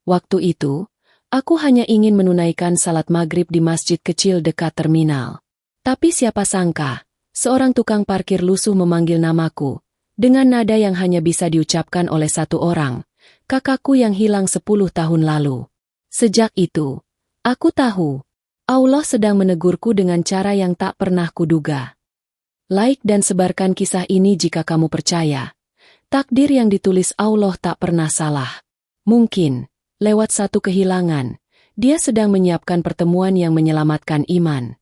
Waktu itu, aku hanya ingin menunaikan salat maghrib di masjid kecil dekat terminal. Tapi siapa sangka, seorang tukang parkir lusuh memanggil namaku, dengan nada yang hanya bisa diucapkan oleh satu orang, kakakku yang hilang 10 tahun lalu. Sejak itu, aku tahu, Allah sedang menegurku dengan cara yang tak pernah kuduga. Like dan sebarkan kisah ini jika kamu percaya. Takdir yang ditulis Allah tak pernah salah. Mungkin, lewat satu kehilangan, Dia sedang menyiapkan pertemuan yang menyelamatkan iman.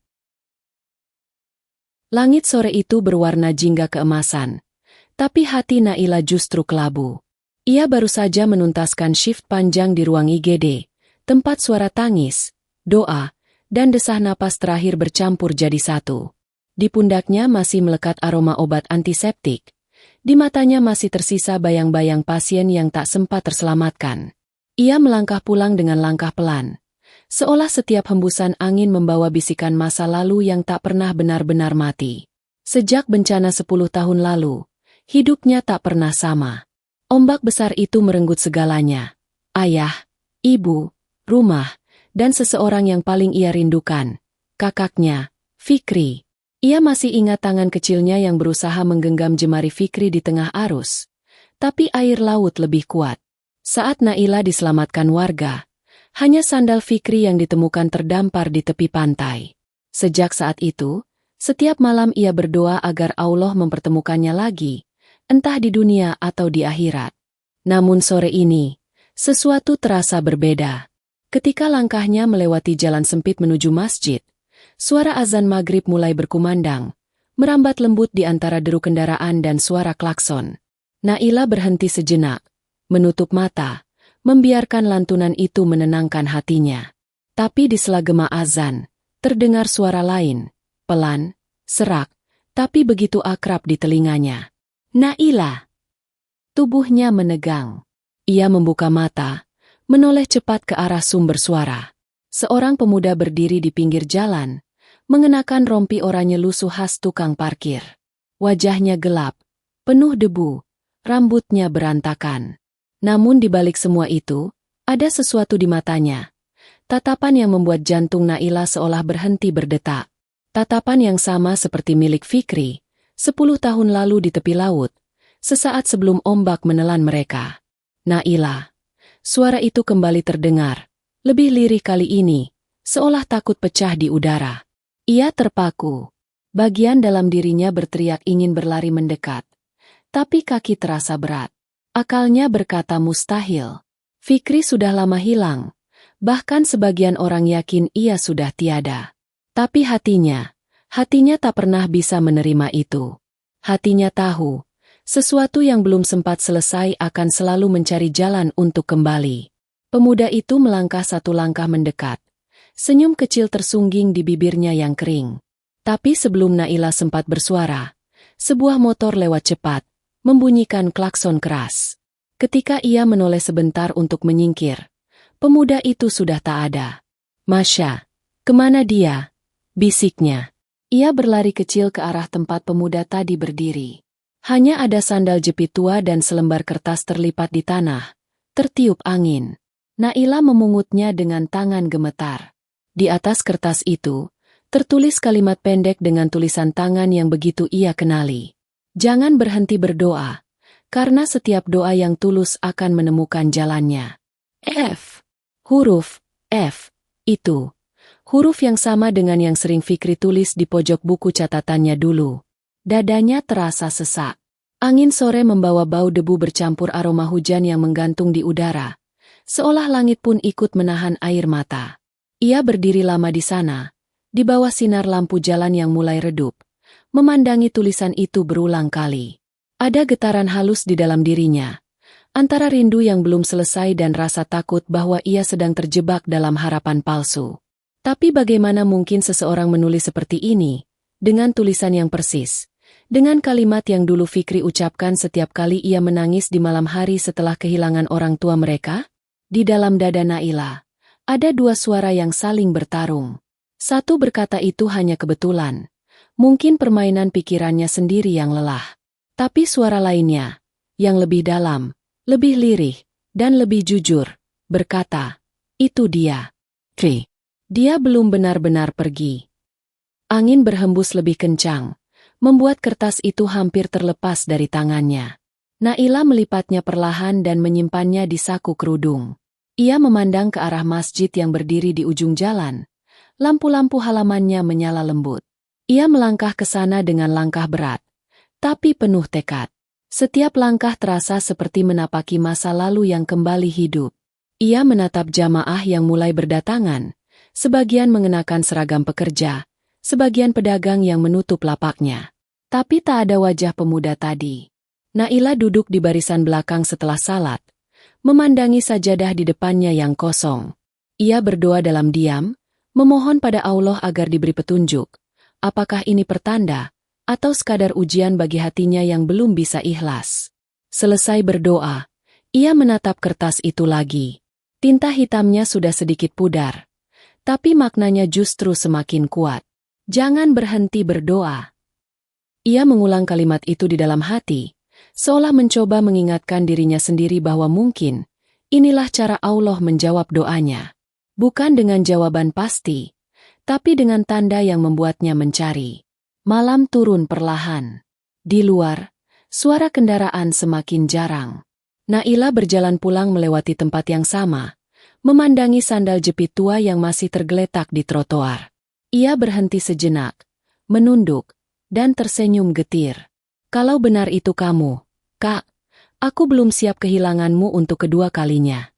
Langit sore itu berwarna jingga keemasan. Tapi hati Naila justru kelabu. Ia baru saja menuntaskan shift panjang di ruang IGD, tempat suara tangis, doa, dan desah napas terakhir bercampur jadi satu. Di pundaknya masih melekat aroma obat antiseptik. Di matanya masih tersisa bayang-bayang pasien yang tak sempat terselamatkan. Ia melangkah pulang dengan langkah pelan. Seolah setiap hembusan angin membawa bisikan masa lalu yang tak pernah benar-benar mati. Sejak bencana 10 tahun lalu, hidupnya tak pernah sama. Ombak besar itu merenggut segalanya. Ayah, ibu, rumah, dan seseorang yang paling ia rindukan. Kakaknya, Fikri. Ia masih ingat tangan kecilnya yang berusaha menggenggam jemari Fikri di tengah arus. Tapi air laut lebih kuat. Saat Naila diselamatkan warga, hanya sandal Fikri yang ditemukan terdampar di tepi pantai. Sejak saat itu, setiap malam ia berdoa agar Allah mempertemukannya lagi, entah di dunia atau di akhirat. Namun sore ini, sesuatu terasa berbeda. Ketika langkahnya melewati jalan sempit menuju masjid, suara azan maghrib mulai berkumandang, merambat lembut di antara deru kendaraan dan suara klakson. Naila berhenti sejenak, menutup mata, membiarkan lantunan itu menenangkan hatinya. Tapi di sela gema azan, terdengar suara lain, pelan, serak, tapi begitu akrab di telinganya. Naila! Tubuhnya menegang. Ia membuka mata, menoleh cepat ke arah sumber suara. Seorang pemuda berdiri di pinggir jalan, mengenakan rompi oranye lusuh khas tukang parkir. Wajahnya gelap, penuh debu, rambutnya berantakan. Namun di balik semua itu, ada sesuatu di matanya. Tatapan yang membuat jantung Naila seolah berhenti berdetak. Tatapan yang sama seperti milik Fikri, 10 tahun lalu di tepi laut, sesaat sebelum ombak menelan mereka. Naila. Suara itu kembali terdengar, lebih lirih kali ini, seolah takut pecah di udara. Ia terpaku. Bagian dalam dirinya berteriak ingin berlari mendekat. Tapi kaki terasa berat. Akalnya berkata mustahil. Fikri sudah lama hilang. Bahkan sebagian orang yakin ia sudah tiada. Tapi hatinya tak pernah bisa menerima itu. Hatinya tahu, sesuatu yang belum sempat selesai akan selalu mencari jalan untuk kembali. Pemuda itu melangkah satu langkah mendekat. Senyum kecil tersungging di bibirnya yang kering. Tapi sebelum Naila sempat bersuara, sebuah motor lewat cepat, membunyikan klakson keras. Ketika ia menoleh sebentar untuk menyingkir, pemuda itu sudah tak ada. Masya, kemana dia? Bisiknya. Ia berlari kecil ke arah tempat pemuda tadi berdiri. Hanya ada sandal jepit tua dan selembar kertas terlipat di tanah, tertiup angin. Naila memungutnya dengan tangan gemetar. Di atas kertas itu, tertulis kalimat pendek dengan tulisan tangan yang begitu ia kenali. Jangan berhenti berdoa, karena setiap doa yang tulus akan menemukan jalannya. F. Huruf F. Itu. Huruf yang sama dengan yang sering Fikri tulis di pojok buku catatannya dulu. Dadanya terasa sesak. Angin sore membawa bau debu bercampur aroma hujan yang menggantung di udara. Seolah langit pun ikut menahan air mata. Ia berdiri lama di sana, di bawah sinar lampu jalan yang mulai redup, memandangi tulisan itu berulang kali. Ada getaran halus di dalam dirinya, antara rindu yang belum selesai dan rasa takut bahwa ia sedang terjebak dalam harapan palsu. Tapi bagaimana mungkin seseorang menulis seperti ini, dengan tulisan yang persis, dengan kalimat yang dulu Fikri ucapkan setiap kali ia menangis di malam hari setelah kehilangan orang tua mereka? Di dalam dada Naila, ada dua suara yang saling bertarung. Satu berkata itu hanya kebetulan. Mungkin permainan pikirannya sendiri yang lelah. Tapi suara lainnya, yang lebih dalam, lebih lirih, dan lebih jujur, berkata, "Itu dia." Dia belum benar-benar pergi. Angin berhembus lebih kencang, membuat kertas itu hampir terlepas dari tangannya. Naila melipatnya perlahan dan menyimpannya di saku kerudung. Ia memandang ke arah masjid yang berdiri di ujung jalan. Lampu-lampu halamannya menyala lembut. Ia melangkah ke sana dengan langkah berat, tapi penuh tekad. Setiap langkah terasa seperti menapaki masa lalu yang kembali hidup. Ia menatap jamaah yang mulai berdatangan, sebagian mengenakan seragam pekerja, sebagian pedagang yang menutup lapaknya. Tapi tak ada wajah pemuda tadi. Naila duduk di barisan belakang setelah salat, memandangi sajadah di depannya yang kosong. Ia berdoa dalam diam, memohon pada Allah agar diberi petunjuk. Apakah ini pertanda, atau sekadar ujian bagi hatinya yang belum bisa ikhlas? Selesai berdoa, ia menatap kertas itu lagi. Tinta hitamnya sudah sedikit pudar, tapi maknanya justru semakin kuat. Jangan berhenti berdoa. Ia mengulang kalimat itu di dalam hati, seolah mencoba mengingatkan dirinya sendiri bahwa mungkin inilah cara Allah menjawab doanya. Bukan dengan jawaban pasti, tapi dengan tanda yang membuatnya mencari. Malam turun perlahan. Di luar, suara kendaraan semakin jarang. Naila berjalan pulang melewati tempat yang sama, memandangi sandal jepit tua yang masih tergeletak di trotoar. Ia berhenti sejenak, menunduk, dan tersenyum getir. Kalau benar itu kamu, Kak, aku belum siap kehilanganmu untuk kedua kalinya.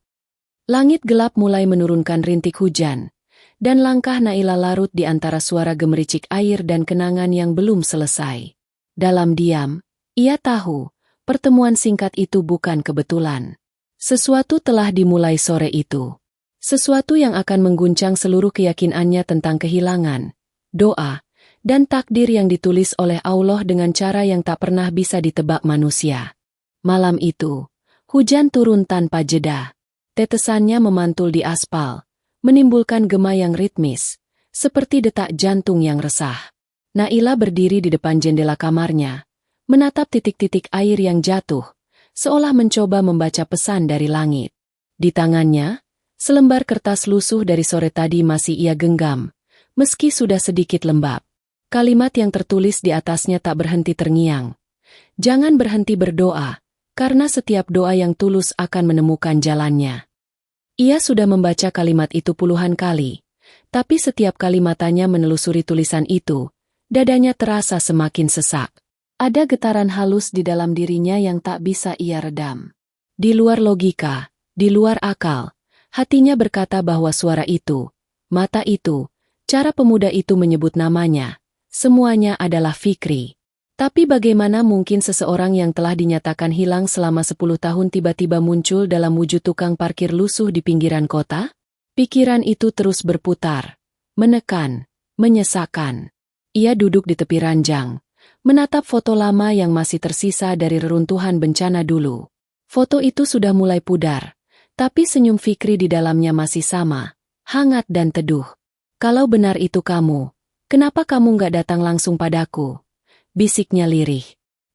Langit gelap mulai menurunkan rintik hujan, dan langkah Naila larut di antara suara gemericik air dan kenangan yang belum selesai. Dalam diam, ia tahu, pertemuan singkat itu bukan kebetulan. Sesuatu telah dimulai sore itu. Sesuatu yang akan mengguncang seluruh keyakinannya tentang kehilangan, doa, dan takdir yang ditulis oleh Allah dengan cara yang tak pernah bisa ditebak manusia. Malam itu, hujan turun tanpa jeda. Tetesannya memantul di aspal, menimbulkan gema yang ritmis, seperti detak jantung yang resah. Naila berdiri di depan jendela kamarnya, menatap titik-titik air yang jatuh, seolah mencoba membaca pesan dari langit. Di tangannya, selembar kertas lusuh dari sore tadi masih ia genggam, meski sudah sedikit lembab. Kalimat yang tertulis di atasnya tak berhenti terngiang. Jangan berhenti berdoa, karena setiap doa yang tulus akan menemukan jalannya. Ia sudah membaca kalimat itu puluhan kali, tapi setiap kali matanya menelusuri tulisan itu, dadanya terasa semakin sesak. Ada getaran halus di dalam dirinya yang tak bisa ia redam. Di luar logika, di luar akal, hatinya berkata bahwa suara itu, mata itu, cara pemuda itu menyebut namanya, semuanya adalah Fikri. Tapi bagaimana mungkin seseorang yang telah dinyatakan hilang selama 10 tahun tiba-tiba muncul dalam wujud tukang parkir lusuh di pinggiran kota? Pikiran itu terus berputar, menekan, menyesakkan. Ia duduk di tepi ranjang, menatap foto lama yang masih tersisa dari reruntuhan bencana dulu. Foto itu sudah mulai pudar, tapi senyum Fikri di dalamnya masih sama, hangat dan teduh. Kalau benar itu kamu, kenapa kamu nggak datang langsung padaku? Bisiknya lirih.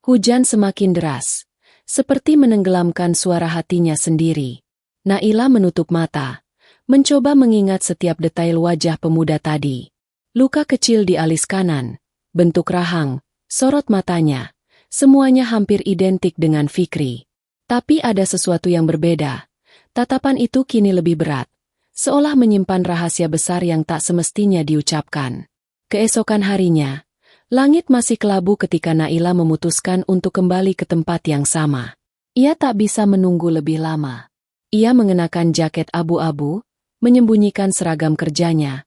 Hujan semakin deras, seperti menenggelamkan suara hatinya sendiri. Naila menutup mata, mencoba mengingat setiap detail wajah pemuda tadi. Luka kecil di alis kanan, bentuk rahang, sorot matanya, semuanya hampir identik dengan Fikri. Tapi ada sesuatu yang berbeda. Tatapan itu kini lebih berat, seolah menyimpan rahasia besar yang tak semestinya diucapkan. Keesokan harinya, langit masih kelabu ketika Naila memutuskan untuk kembali ke tempat yang sama. Ia tak bisa menunggu lebih lama. Ia mengenakan jaket abu-abu, menyembunyikan seragam kerjanya,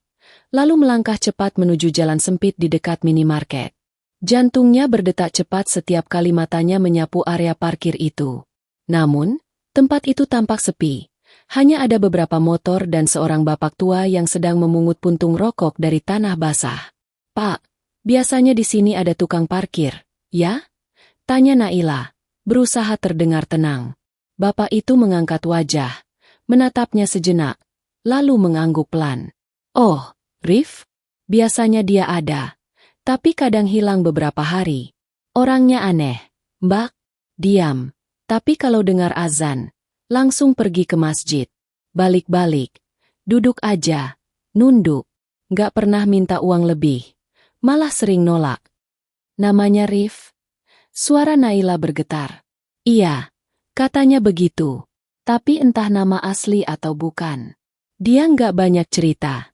lalu melangkah cepat menuju jalan sempit di dekat minimarket. Jantungnya berdetak cepat setiap kali matanya menyapu area parkir itu. Namun, tempat itu tampak sepi. Hanya ada beberapa motor dan seorang bapak tua yang sedang memungut puntung rokok dari tanah basah. "Pak, biasanya di sini ada tukang parkir, ya?" tanya Naila, berusaha terdengar tenang. Bapak itu mengangkat wajah, menatapnya sejenak, lalu mengangguk pelan. "Oh, Rif? Biasanya dia ada. Tapi kadang hilang beberapa hari. Orangnya aneh, Mbak. Diam. Tapi kalau dengar azan, langsung pergi ke masjid." balik-balik, duduk aja, nunduk, gak pernah minta uang lebih, malah sering nolak. Namanya Rif? Suara Naila bergetar. Iya, katanya begitu. Tapi entah nama asli atau bukan. Dia nggak banyak cerita.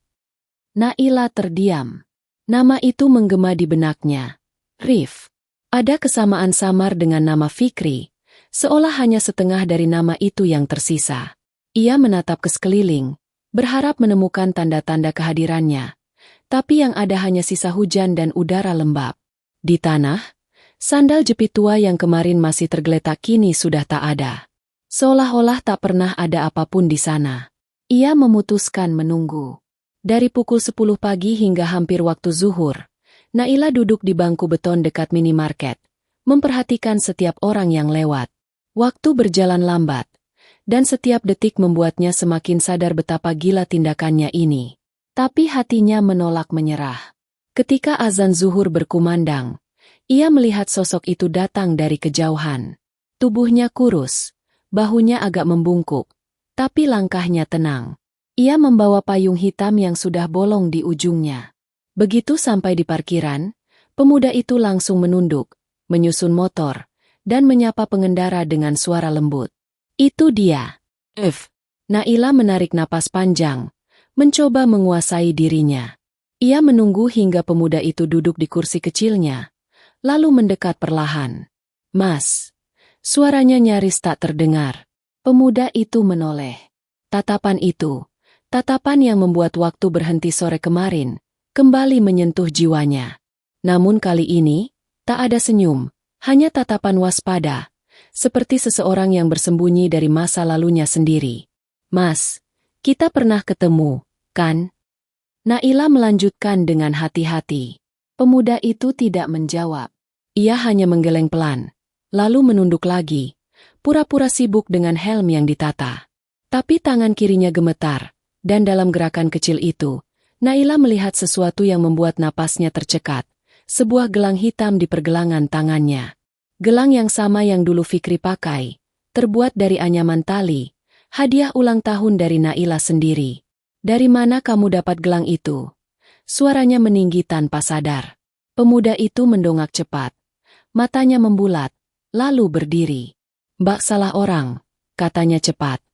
Naila terdiam. Nama itu menggema di benaknya. Rif. Ada kesamaan samar dengan nama Fikri, seolah hanya setengah dari nama itu yang tersisa. Ia menatap ke sekeliling, berharap menemukan tanda-tanda kehadirannya. Tapi yang ada hanya sisa hujan dan udara lembab. Di tanah, sandal jepit tua yang kemarin masih tergeletak kini sudah tak ada. Seolah-olah tak pernah ada apapun di sana. Ia memutuskan menunggu. Dari pukul 10 pagi hingga hampir waktu zuhur, Naila duduk di bangku beton dekat minimarket, memperhatikan setiap orang yang lewat. Waktu berjalan lambat, dan setiap detik membuatnya semakin sadar betapa gila tindakannya ini. Tapi hatinya menolak menyerah. Ketika azan zuhur berkumandang, ia melihat sosok itu datang dari kejauhan. Tubuhnya kurus, bahunya agak membungkuk, tapi langkahnya tenang. Ia membawa payung hitam yang sudah bolong di ujungnya. Begitu sampai di parkiran, pemuda itu langsung menunduk, menyusun motor, dan menyapa pengendara dengan suara lembut. Itu dia. Naila menarik napas panjang, mencoba menguasai dirinya. Ia menunggu hingga pemuda itu duduk di kursi kecilnya, lalu mendekat perlahan. Mas. Suaranya nyaris tak terdengar. Pemuda itu menoleh. Tatapan itu, tatapan yang membuat waktu berhenti sore kemarin, kembali menyentuh jiwanya. Namun kali ini, tak ada senyum, hanya tatapan waspada, seperti seseorang yang bersembunyi dari masa lalunya sendiri. Mas, kita pernah ketemu, kan? Naila melanjutkan dengan hati-hati. Pemuda itu tidak menjawab. Ia hanya menggeleng pelan, lalu menunduk lagi, pura-pura sibuk dengan helm yang ditata. Tapi tangan kirinya gemetar, dan dalam gerakan kecil itu, Naila melihat sesuatu yang membuat napasnya tercekat, sebuah gelang hitam di pergelangan tangannya. Gelang yang sama yang dulu Fikri pakai, terbuat dari anyaman tali, hadiah ulang tahun dari Naila sendiri. Dari mana kamu dapat gelang itu? Suaranya meninggi tanpa sadar. Pemuda itu mendongak cepat, matanya membulat, lalu berdiri. Mbak salah orang, katanya cepat.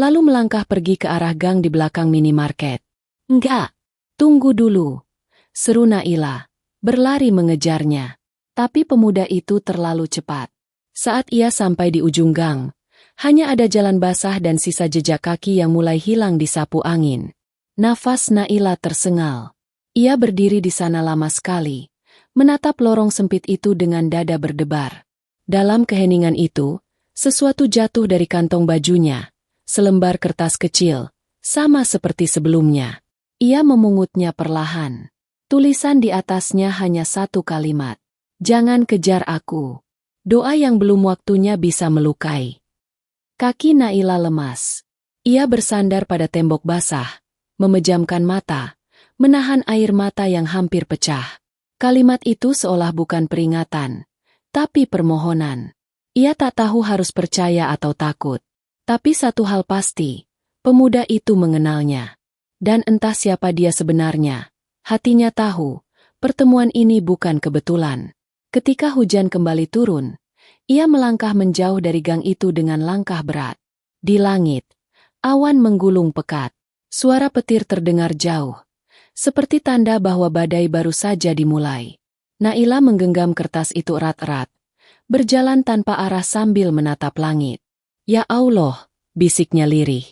Lalu melangkah pergi ke arah gang di belakang minimarket. Enggak, tunggu dulu, seru Naila, berlari mengejarnya. Tapi pemuda itu terlalu cepat. Saat ia sampai di ujung gang, hanya ada jalan basah dan sisa jejak kaki yang mulai hilang disapu angin. Nafas Naila tersengal. Ia berdiri di sana lama sekali, menatap lorong sempit itu dengan dada berdebar. Dalam keheningan itu, sesuatu jatuh dari kantong bajunya, selembar kertas kecil, sama seperti sebelumnya. Ia memungutnya perlahan. Tulisan di atasnya hanya satu kalimat. Jangan kejar aku. Doa yang belum waktunya bisa melukai. Kaki Naila lemas. Ia bersandar pada tembok basah, memejamkan mata, menahan air mata yang hampir pecah. Kalimat itu seolah bukan peringatan, tapi permohonan. Ia tak tahu harus percaya atau takut. Tapi satu hal pasti, pemuda itu mengenalnya. Dan entah siapa dia sebenarnya, hatinya tahu, pertemuan ini bukan kebetulan. Ketika hujan kembali turun, ia melangkah menjauh dari gang itu dengan langkah berat. Di langit, awan menggulung pekat. Suara petir terdengar jauh, seperti tanda bahwa badai baru saja dimulai. Naila menggenggam kertas itu erat-erat, berjalan tanpa arah sambil menatap langit. Ya Allah, bisiknya lirih.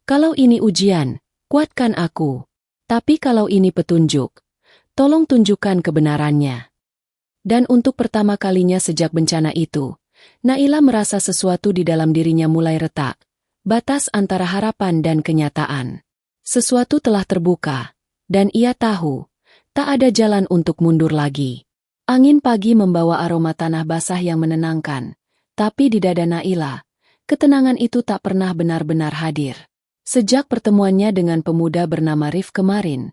Kalau ini ujian, kuatkan aku. Tapi kalau ini petunjuk, tolong tunjukkan kebenarannya. Dan untuk pertama kalinya sejak bencana itu, Naila merasa sesuatu di dalam dirinya mulai retak. Batas antara harapan dan kenyataan. Sesuatu telah terbuka, dan ia tahu, tak ada jalan untuk mundur lagi. Angin pagi membawa aroma tanah basah yang menenangkan, tapi di dada Naila, ketenangan itu tak pernah benar-benar hadir. Sejak pertemuannya dengan pemuda bernama Rif kemarin,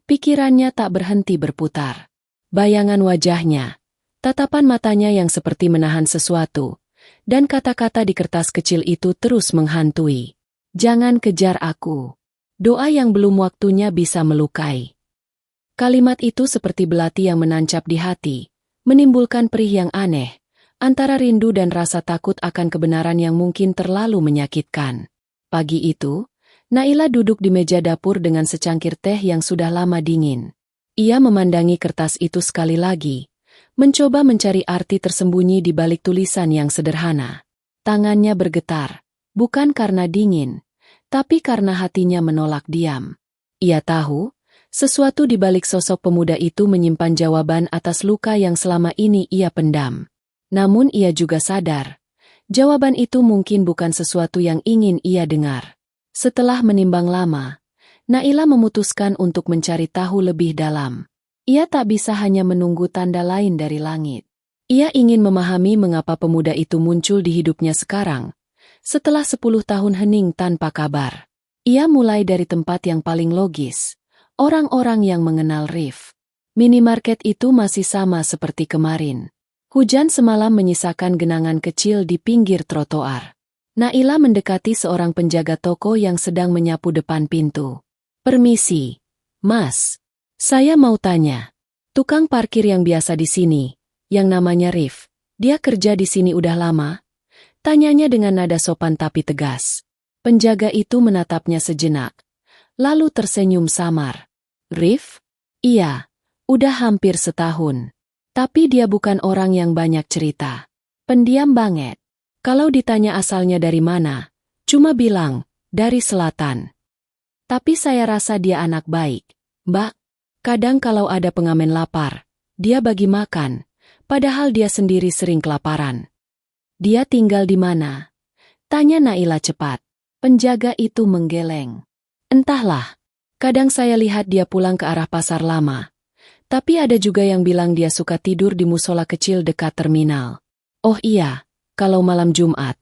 pikirannya tak berhenti berputar. Bayangan wajahnya, tatapan matanya yang seperti menahan sesuatu, dan kata-kata di kertas kecil itu terus menghantui. Jangan kejar aku. Doa yang belum waktunya bisa melukai. Kalimat itu seperti belati yang menancap di hati, menimbulkan perih yang aneh, antara rindu dan rasa takut akan kebenaran yang mungkin terlalu menyakitkan. Pagi itu, Naila duduk di meja dapur dengan secangkir teh yang sudah lama dingin. Ia memandangi kertas itu sekali lagi, mencoba mencari arti tersembunyi di balik tulisan yang sederhana. Tangannya bergetar, bukan karena dingin, tapi karena hatinya menolak diam. Ia tahu, sesuatu di balik sosok pemuda itu menyimpan jawaban atas luka yang selama ini ia pendam. Namun ia juga sadar, jawaban itu mungkin bukan sesuatu yang ingin ia dengar. Setelah menimbang lama, Naila memutuskan untuk mencari tahu lebih dalam. Ia tak bisa hanya menunggu tanda lain dari langit. Ia ingin memahami mengapa pemuda itu muncul di hidupnya sekarang, setelah 10 tahun hening tanpa kabar. Ia mulai dari tempat yang paling logis. Orang-orang yang mengenal Rif. Minimarket itu masih sama seperti kemarin. Hujan semalam menyisakan genangan kecil di pinggir trotoar. Naila mendekati seorang penjaga toko yang sedang menyapu depan pintu. "Permisi, Mas. Saya mau tanya. Tukang parkir yang biasa di sini, yang namanya Rif, dia kerja di sini udah lama?" Tanyanya dengan nada sopan tapi tegas. Penjaga itu menatapnya sejenak, lalu tersenyum samar. "Rif? Iya, udah hampir setahun. Tapi dia bukan orang yang banyak cerita. Pendiam banget. Kalau ditanya asalnya dari mana, cuma bilang, dari selatan. Tapi saya rasa dia anak baik, Mbak. Kadang kalau ada pengamen lapar, dia bagi makan, padahal dia sendiri sering kelaparan." "Dia tinggal di mana?" tanya Naila cepat. Penjaga itu menggeleng. "Entahlah. Kadang saya lihat dia pulang ke arah pasar lama. Tapi ada juga yang bilang dia suka tidur di musola kecil dekat terminal. Oh iya, kalau malam Jumat,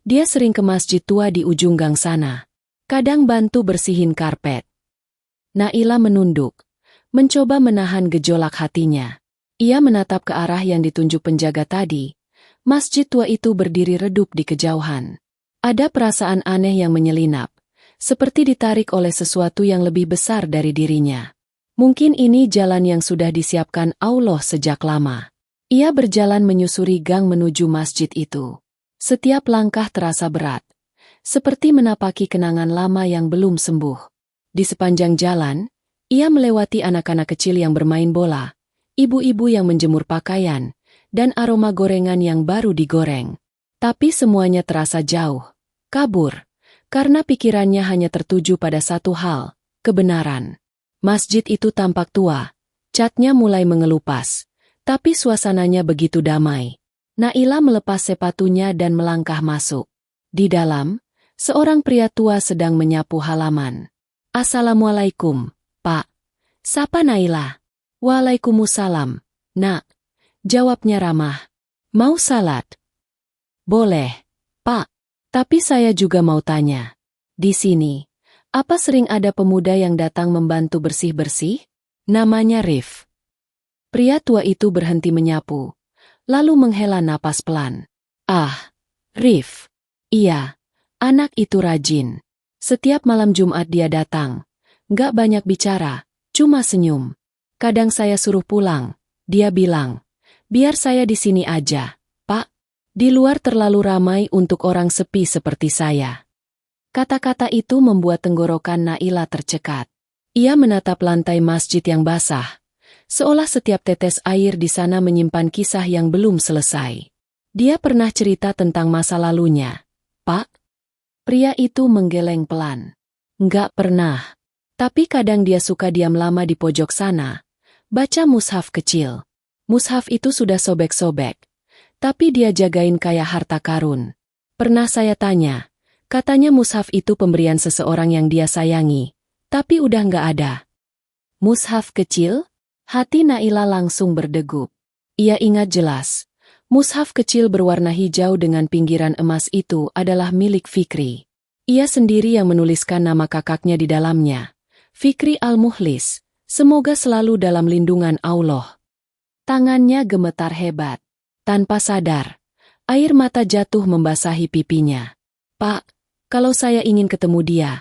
dia sering ke masjid tua di ujung gang sana. Kadang bantu bersihin karpet." Naila menunduk, mencoba menahan gejolak hatinya. Ia menatap ke arah yang ditunjuk penjaga tadi. Masjid tua itu berdiri redup di kejauhan. Ada perasaan aneh yang menyelinap, seperti ditarik oleh sesuatu yang lebih besar dari dirinya. Mungkin ini jalan yang sudah disiapkan Allah sejak lama. Ia berjalan menyusuri gang menuju masjid itu. Setiap langkah terasa berat, seperti menapaki kenangan lama yang belum sembuh. Di sepanjang jalan, ia melewati anak-anak kecil yang bermain bola, ibu-ibu yang menjemur pakaian, dan aroma gorengan yang baru digoreng. Tapi semuanya terasa jauh, kabur, karena pikirannya hanya tertuju pada satu hal, kebenaran. Masjid itu tampak tua, catnya mulai mengelupas, tapi suasananya begitu damai. Naila melepas sepatunya dan melangkah masuk. Di dalam, seorang pria tua sedang menyapu halaman. "Assalamualaikum, Pak." Sapa Naila. "Waalaikumsalam, Nak," jawabnya ramah. "Mau salat?" "Boleh, Pak. Tapi saya juga mau tanya. Di sini, apa sering ada pemuda yang datang membantu bersih-bersih?" "Namanya Rif." Pria tua itu berhenti menyapu, lalu menghela napas pelan. "Ah, Rif. Iya, anak itu rajin. Setiap malam Jumat dia datang. Nggak banyak bicara, cuma senyum. Kadang saya suruh pulang, dia bilang, 'Biar saya di sini aja, Pak. Di luar terlalu ramai untuk orang sepi seperti saya.'" Kata-kata itu membuat tenggorokan Naila tercekat. Ia menatap lantai masjid yang basah, seolah setiap tetes air di sana menyimpan kisah yang belum selesai. Dia pernah cerita tentang masa lalunya. "Pak?" Pria itu menggeleng pelan. "Nggak pernah. Tapi kadang dia suka diam lama di pojok sana, baca mushaf kecil. Mushaf itu sudah sobek-sobek, tapi dia jagain kayak harta karun. Pernah saya tanya, katanya mushaf itu pemberian seseorang yang dia sayangi, tapi udah nggak ada." "Mushaf kecil?" Hati Naila langsung berdegup. Ia ingat jelas, mushaf kecil berwarna hijau dengan pinggiran emas itu adalah milik Fikri. Ia sendiri yang menuliskan nama kakaknya di dalamnya. Fikri Al-Mukhlis, semoga selalu dalam lindungan Allah. Tangannya gemetar hebat. Tanpa sadar, air mata jatuh membasahi pipinya. "Pak, Kalau saya ingin ketemu dia,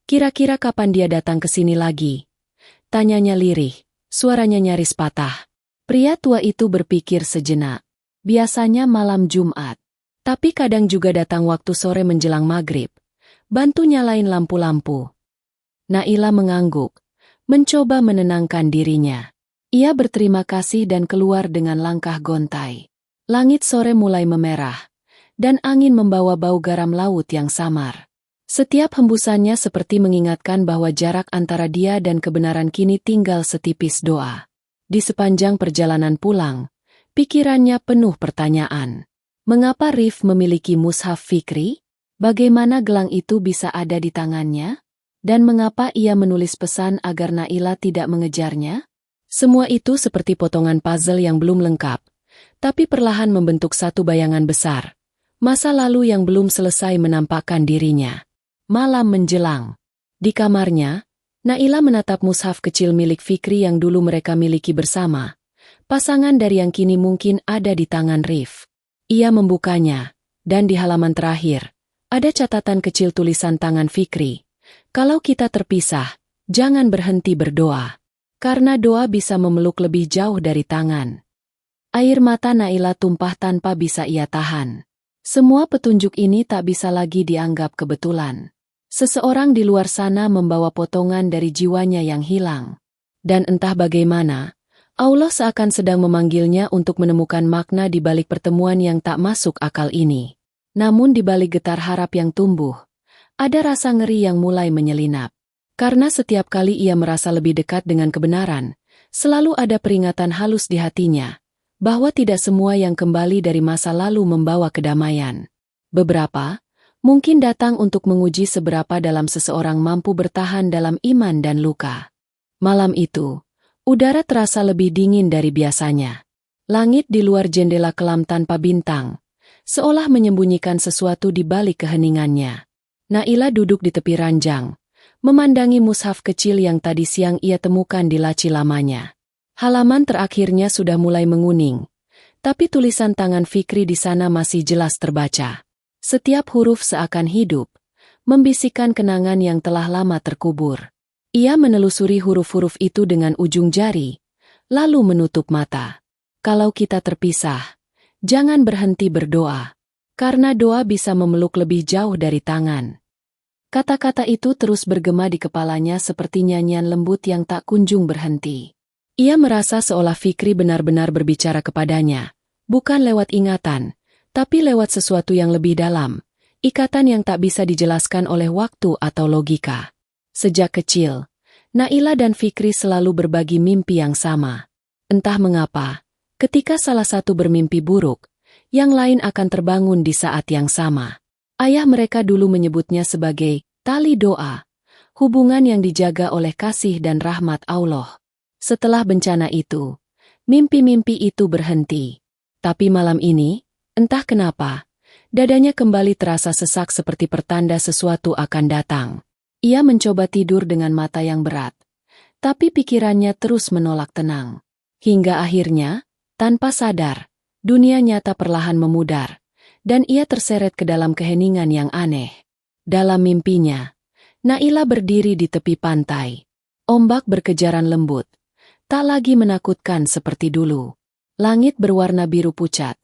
kira-kira kapan dia datang ke sini lagi? Tanyanya lirih, suaranya nyaris patah. Pria tua itu berpikir sejenak. Biasanya malam Jumat. Tapi kadang juga datang waktu sore menjelang maghrib. Bantu nyalain lampu-lampu. Naila mengangguk, mencoba menenangkan dirinya. Ia berterima kasih dan keluar dengan langkah gontai. Langit sore mulai memerah, dan angin membawa bau garam laut yang samar. Setiap hembusannya seperti mengingatkan bahwa jarak antara dia dan kebenaran kini tinggal setipis doa. Di sepanjang perjalanan pulang, pikirannya penuh pertanyaan. Mengapa Rif memiliki mushaf fikri? Bagaimana gelang itu bisa ada di tangannya? Dan mengapa ia menulis pesan agar Naila tidak mengejarnya? Semua itu seperti potongan puzzle yang belum lengkap, tapi perlahan membentuk satu bayangan besar. Masa lalu yang belum selesai menampakkan dirinya. Malam menjelang. Di kamarnya, Naila menatap mushaf kecil milik Fikri yang dulu mereka miliki bersama. Pasangan dari yang kini mungkin ada di tangan Rif. Ia membukanya, dan di halaman terakhir, ada catatan kecil tulisan tangan Fikri. Kalau kita terpisah, jangan berhenti berdoa. Karena doa bisa memeluk lebih jauh dari tangan. Air mata Naila tumpah tanpa bisa ia tahan. Semua petunjuk ini tak bisa lagi dianggap kebetulan. Seseorang di luar sana membawa potongan dari jiwanya yang hilang. Dan entah bagaimana, Allah seakan sedang memanggilnya untuk menemukan makna di balik pertemuan yang tak masuk akal ini. Namun di balik getar harap yang tumbuh, ada rasa ngeri yang mulai menyelinap. Karena setiap kali ia merasa lebih dekat dengan kebenaran, selalu ada peringatan halus di hatinya, bahwa tidak semua yang kembali dari masa lalu membawa kedamaian. Beberapa mungkin datang untuk menguji seberapa dalam seseorang mampu bertahan dalam iman dan luka. Malam itu, udara terasa lebih dingin dari biasanya. Langit di luar jendela kelam tanpa bintang, seolah menyembunyikan sesuatu di balik keheningannya. Naila duduk di tepi ranjang, memandangi mushaf kecil yang tadi siang ia temukan di laci lamanya. Halaman terakhirnya sudah mulai menguning, tapi tulisan tangan Fikri di sana masih jelas terbaca. Setiap huruf seakan hidup, membisikkan kenangan yang telah lama terkubur. Ia menelusuri huruf-huruf itu dengan ujung jari, lalu menutup mata. Kalau kita terpisah, jangan berhenti berdoa, karena doa bisa memeluk lebih jauh dari tangan. Kata-kata itu terus bergema di kepalanya seperti nyanyian lembut yang tak kunjung berhenti. Ia merasa seolah Fikri benar-benar berbicara kepadanya, bukan lewat ingatan, tapi lewat sesuatu yang lebih dalam, ikatan yang tak bisa dijelaskan oleh waktu atau logika. Sejak kecil, Naila dan Fikri selalu berbagi mimpi yang sama. Entah mengapa, ketika salah satu bermimpi buruk, yang lain akan terbangun di saat yang sama. Ayah mereka dulu menyebutnya sebagai tali doa, hubungan yang dijaga oleh kasih dan rahmat Allah. Setelah bencana itu, mimpi-mimpi itu berhenti. Tapi malam ini, entah kenapa, dadanya kembali terasa sesak seperti pertanda sesuatu akan datang. Ia mencoba tidur dengan mata yang berat, tapi pikirannya terus menolak tenang. Hingga akhirnya, tanpa sadar, dunia nyata perlahan memudar, dan ia terseret ke dalam keheningan yang aneh. Dalam mimpinya, Naila berdiri di tepi pantai. Ombak berkejaran lembut, tak lagi menakutkan seperti dulu. Langit berwarna biru pucat,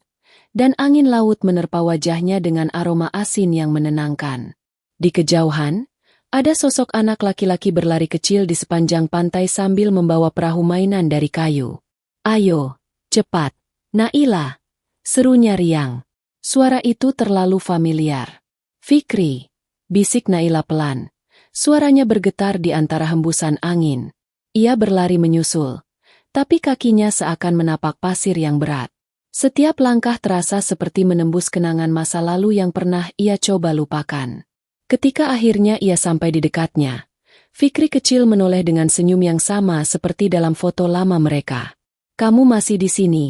dan angin laut menerpa wajahnya dengan aroma asin yang menenangkan. Di kejauhan, ada sosok anak laki-laki berlari kecil di sepanjang pantai sambil membawa perahu mainan dari kayu. "Ayo, cepat, Naila!" serunya riang. Suara itu terlalu familiar. "Fikri," bisik Naila pelan. Suaranya bergetar di antara hembusan angin. Ia berlari menyusul, tapi kakinya seakan menapak pasir yang berat. Setiap langkah terasa seperti menembus kenangan masa lalu yang pernah ia coba lupakan. Ketika akhirnya ia sampai di dekatnya, Fikri kecil menoleh dengan senyum yang sama seperti dalam foto lama mereka. "Kamu masih di sini?"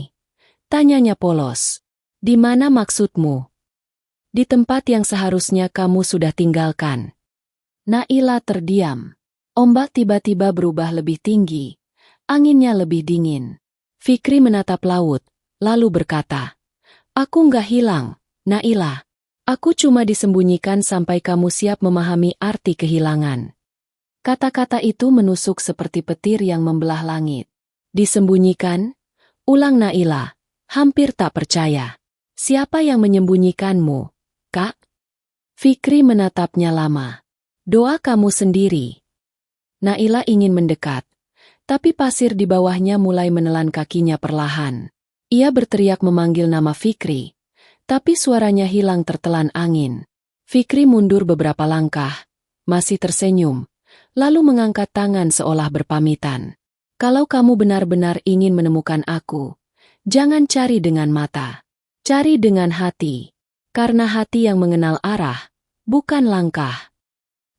tanyanya polos. "Di mana maksudmu?" "Di tempat yang seharusnya kamu sudah tinggalkan." Naila terdiam. Ombak tiba-tiba berubah lebih tinggi, anginnya lebih dingin. Fikri menatap laut, lalu berkata, "Aku nggak hilang, Naila. Aku cuma disembunyikan sampai kamu siap memahami arti kehilangan. Kata-kata itu menusuk seperti petir yang membelah langit. Disembunyikan? Ulang Naila, hampir tak percaya. Siapa yang menyembunyikanmu, Kak? Fikri menatapnya lama. Doa kamu sendiri. Naila ingin mendekat, tapi pasir di bawahnya mulai menelan kakinya perlahan. Ia berteriak memanggil nama Fikri, tapi suaranya hilang tertelan angin. Fikri mundur beberapa langkah, masih tersenyum, lalu mengangkat tangan seolah berpamitan. Kalau kamu benar-benar ingin menemukan aku, jangan cari dengan mata. Cari dengan hati. Karena hati yang mengenal arah, bukan langkah.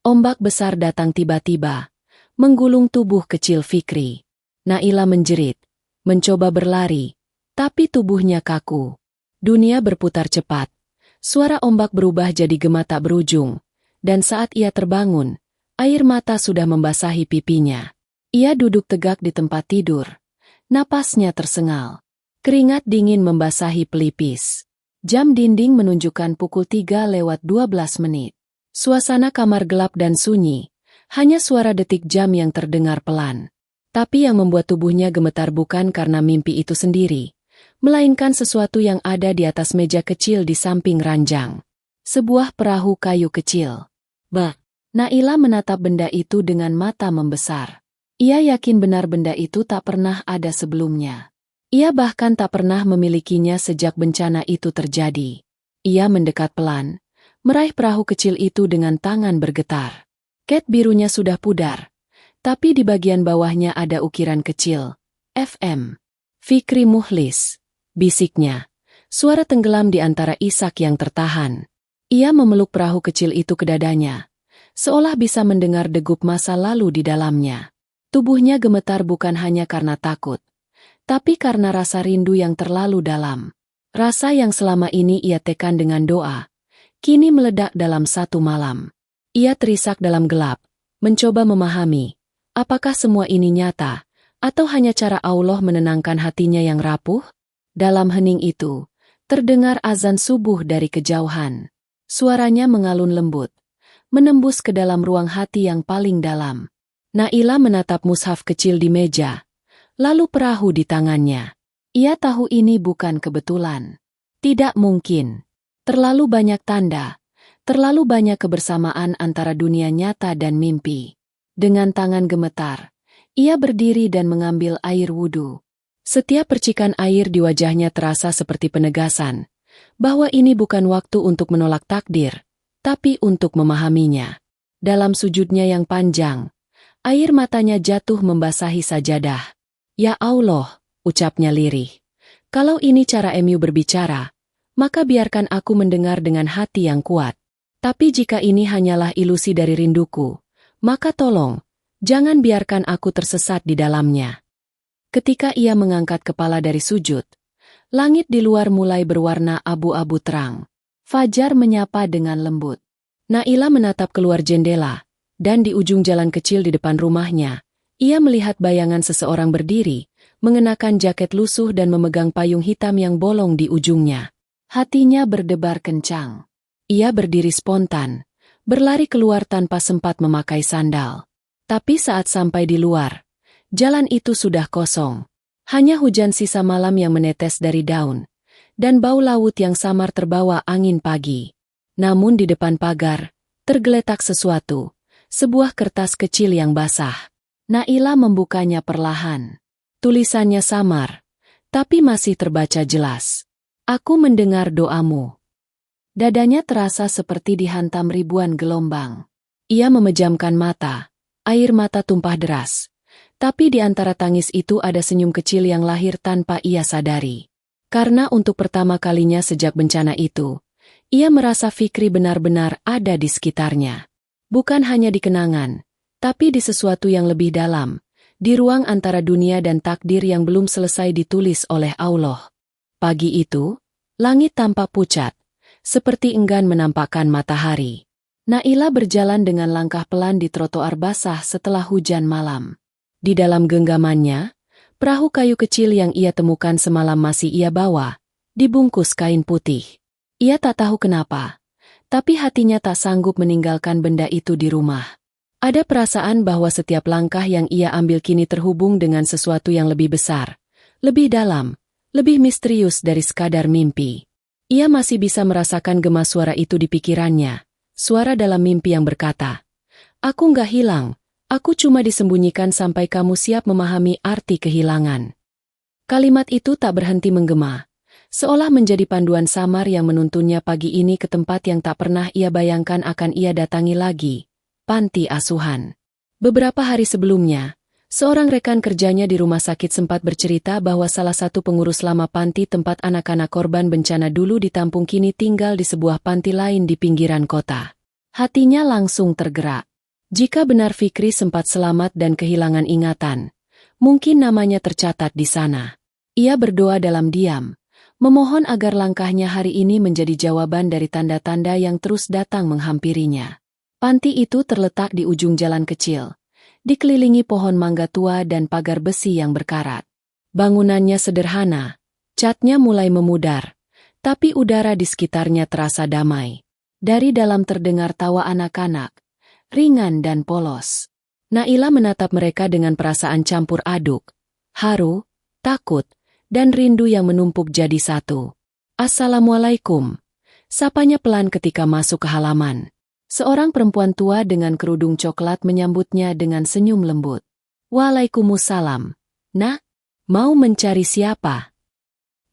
Ombak besar datang tiba-tiba, menggulung tubuh kecil Fikri. Naila menjerit, mencoba berlari, tapi tubuhnya kaku. Dunia berputar cepat. Suara ombak berubah jadi gema tak berujung, dan saat ia terbangun, air mata sudah membasahi pipinya. Ia duduk tegak di tempat tidur. Napasnya tersengal. Keringat dingin membasahi pelipis. Jam dinding menunjukkan pukul 3:12. Suasana kamar gelap dan sunyi. Hanya suara detik jam yang terdengar pelan. Tapi yang membuat tubuhnya gemetar bukan karena mimpi itu sendiri, melainkan sesuatu yang ada di atas meja kecil di samping ranjang. Sebuah perahu kayu kecil. Bah! Naila menatap benda itu dengan mata membesar. Ia yakin benar benda itu tak pernah ada sebelumnya. Ia bahkan tak pernah memilikinya sejak bencana itu terjadi. Ia mendekat pelan, meraih perahu kecil itu dengan tangan bergetar. Cat birunya sudah pudar, tapi di bagian bawahnya ada ukiran kecil. FM. Fikri Mukhlis. Bisiknya. Suara tenggelam di antara isak yang tertahan. Ia memeluk perahu kecil itu ke dadanya, seolah bisa mendengar degup masa lalu di dalamnya. Tubuhnya gemetar bukan hanya karena takut, tapi karena rasa rindu yang terlalu dalam. Rasa yang selama ini ia tekan dengan doa, kini meledak dalam satu malam. Ia terisak dalam gelap, mencoba memahami, apakah semua ini nyata, atau hanya cara Allah menenangkan hatinya yang rapuh? Dalam hening itu, terdengar azan subuh dari kejauhan. Suaranya mengalun lembut, menembus ke dalam ruang hati yang paling dalam. Naila menatap mushaf kecil di meja, lalu perahu di tangannya. Ia tahu ini bukan kebetulan. Tidak mungkin. Terlalu banyak tanda, terlalu banyak kebersamaan antara dunia nyata dan mimpi. Dengan tangan gemetar, ia berdiri dan mengambil air wudhu. Setiap percikan air di wajahnya terasa seperti penegasan, bahwa ini bukan waktu untuk menolak takdir, tapi untuk memahaminya. Dalam sujudnya yang panjang, air matanya jatuh membasahi sajadah. Ya Allah, ucapnya lirih. Kalau ini cara MU berbicara, maka biarkan aku mendengar dengan hati yang kuat. Tapi jika ini hanyalah ilusi dari rinduku, maka tolong, jangan biarkan aku tersesat di dalamnya. Ketika ia mengangkat kepala dari sujud, langit di luar mulai berwarna abu-abu terang. Fajar menyapa dengan lembut. Naila menatap keluar jendela, dan di ujung jalan kecil di depan rumahnya, ia melihat bayangan seseorang berdiri, mengenakan jaket lusuh dan memegang payung hitam yang bolong di ujungnya. Hatinya berdebar kencang. Ia berdiri spontan, berlari keluar tanpa sempat memakai sandal. Tapi saat sampai di luar, jalan itu sudah kosong. Hanya hujan sisa malam yang menetes dari daun, dan bau laut yang samar terbawa angin pagi. Namun di depan pagar, tergeletak sesuatu, sebuah kertas kecil yang basah. Naila membukanya perlahan. Tulisannya samar, tapi masih terbaca jelas. Aku mendengar doamu. Dadanya terasa seperti dihantam ribuan gelombang. Ia memejamkan mata, air mata tumpah deras. Tapi di antara tangis itu ada senyum kecil yang lahir tanpa ia sadari. Karena untuk pertama kalinya sejak bencana itu, ia merasa Fikri benar-benar ada di sekitarnya. Bukan hanya di kenangan, tapi di sesuatu yang lebih dalam, di ruang antara dunia dan takdir yang belum selesai ditulis oleh Allah. Pagi itu, langit tampak pucat, seperti enggan menampakkan matahari. Naila berjalan dengan langkah pelan di trotoar basah setelah hujan malam. Di dalam genggamannya, perahu kayu kecil yang ia temukan semalam masih ia bawa, dibungkus kain putih. Ia tak tahu kenapa, Tapi hatinya tak sanggup meninggalkan benda itu di rumah. Ada perasaan bahwa setiap langkah yang ia ambil kini terhubung dengan sesuatu yang lebih besar, lebih dalam, lebih misterius dari sekadar mimpi. Ia masih bisa merasakan gema suara itu di pikirannya, suara dalam mimpi yang berkata, "Aku nggak hilang, aku cuma disembunyikan sampai kamu siap memahami arti kehilangan." Kalimat itu tak berhenti menggema, seolah menjadi panduan samar yang menuntunnya pagi ini ke tempat yang tak pernah ia bayangkan akan ia datangi lagi, panti asuhan. Beberapa hari sebelumnya, seorang rekan kerjanya di rumah sakit sempat bercerita bahwa salah satu pengurus lama panti tempat anak-anak korban bencana dulu ditampung kini tinggal di sebuah panti lain di pinggiran kota. Hatinya langsung tergerak. Jika benar Fikri sempat selamat dan kehilangan ingatan, mungkin namanya tercatat di sana. Ia berdoa dalam diam, memohon agar langkahnya hari ini menjadi jawaban dari tanda-tanda yang terus datang menghampirinya. Panti itu terletak di ujung jalan kecil, dikelilingi pohon mangga tua dan pagar besi yang berkarat. Bangunannya sederhana, catnya mulai memudar, tapi udara di sekitarnya terasa damai. Dari dalam terdengar tawa anak-anak, ringan dan polos. Naila menatap mereka dengan perasaan campur aduk, haru, takut, dan rindu yang menumpuk jadi satu. "Assalamualaikum," sapanya pelan ketika masuk ke halaman. Seorang perempuan tua dengan kerudung coklat menyambutnya dengan senyum lembut. "Waalaikumsalam. Nak, mau mencari siapa?"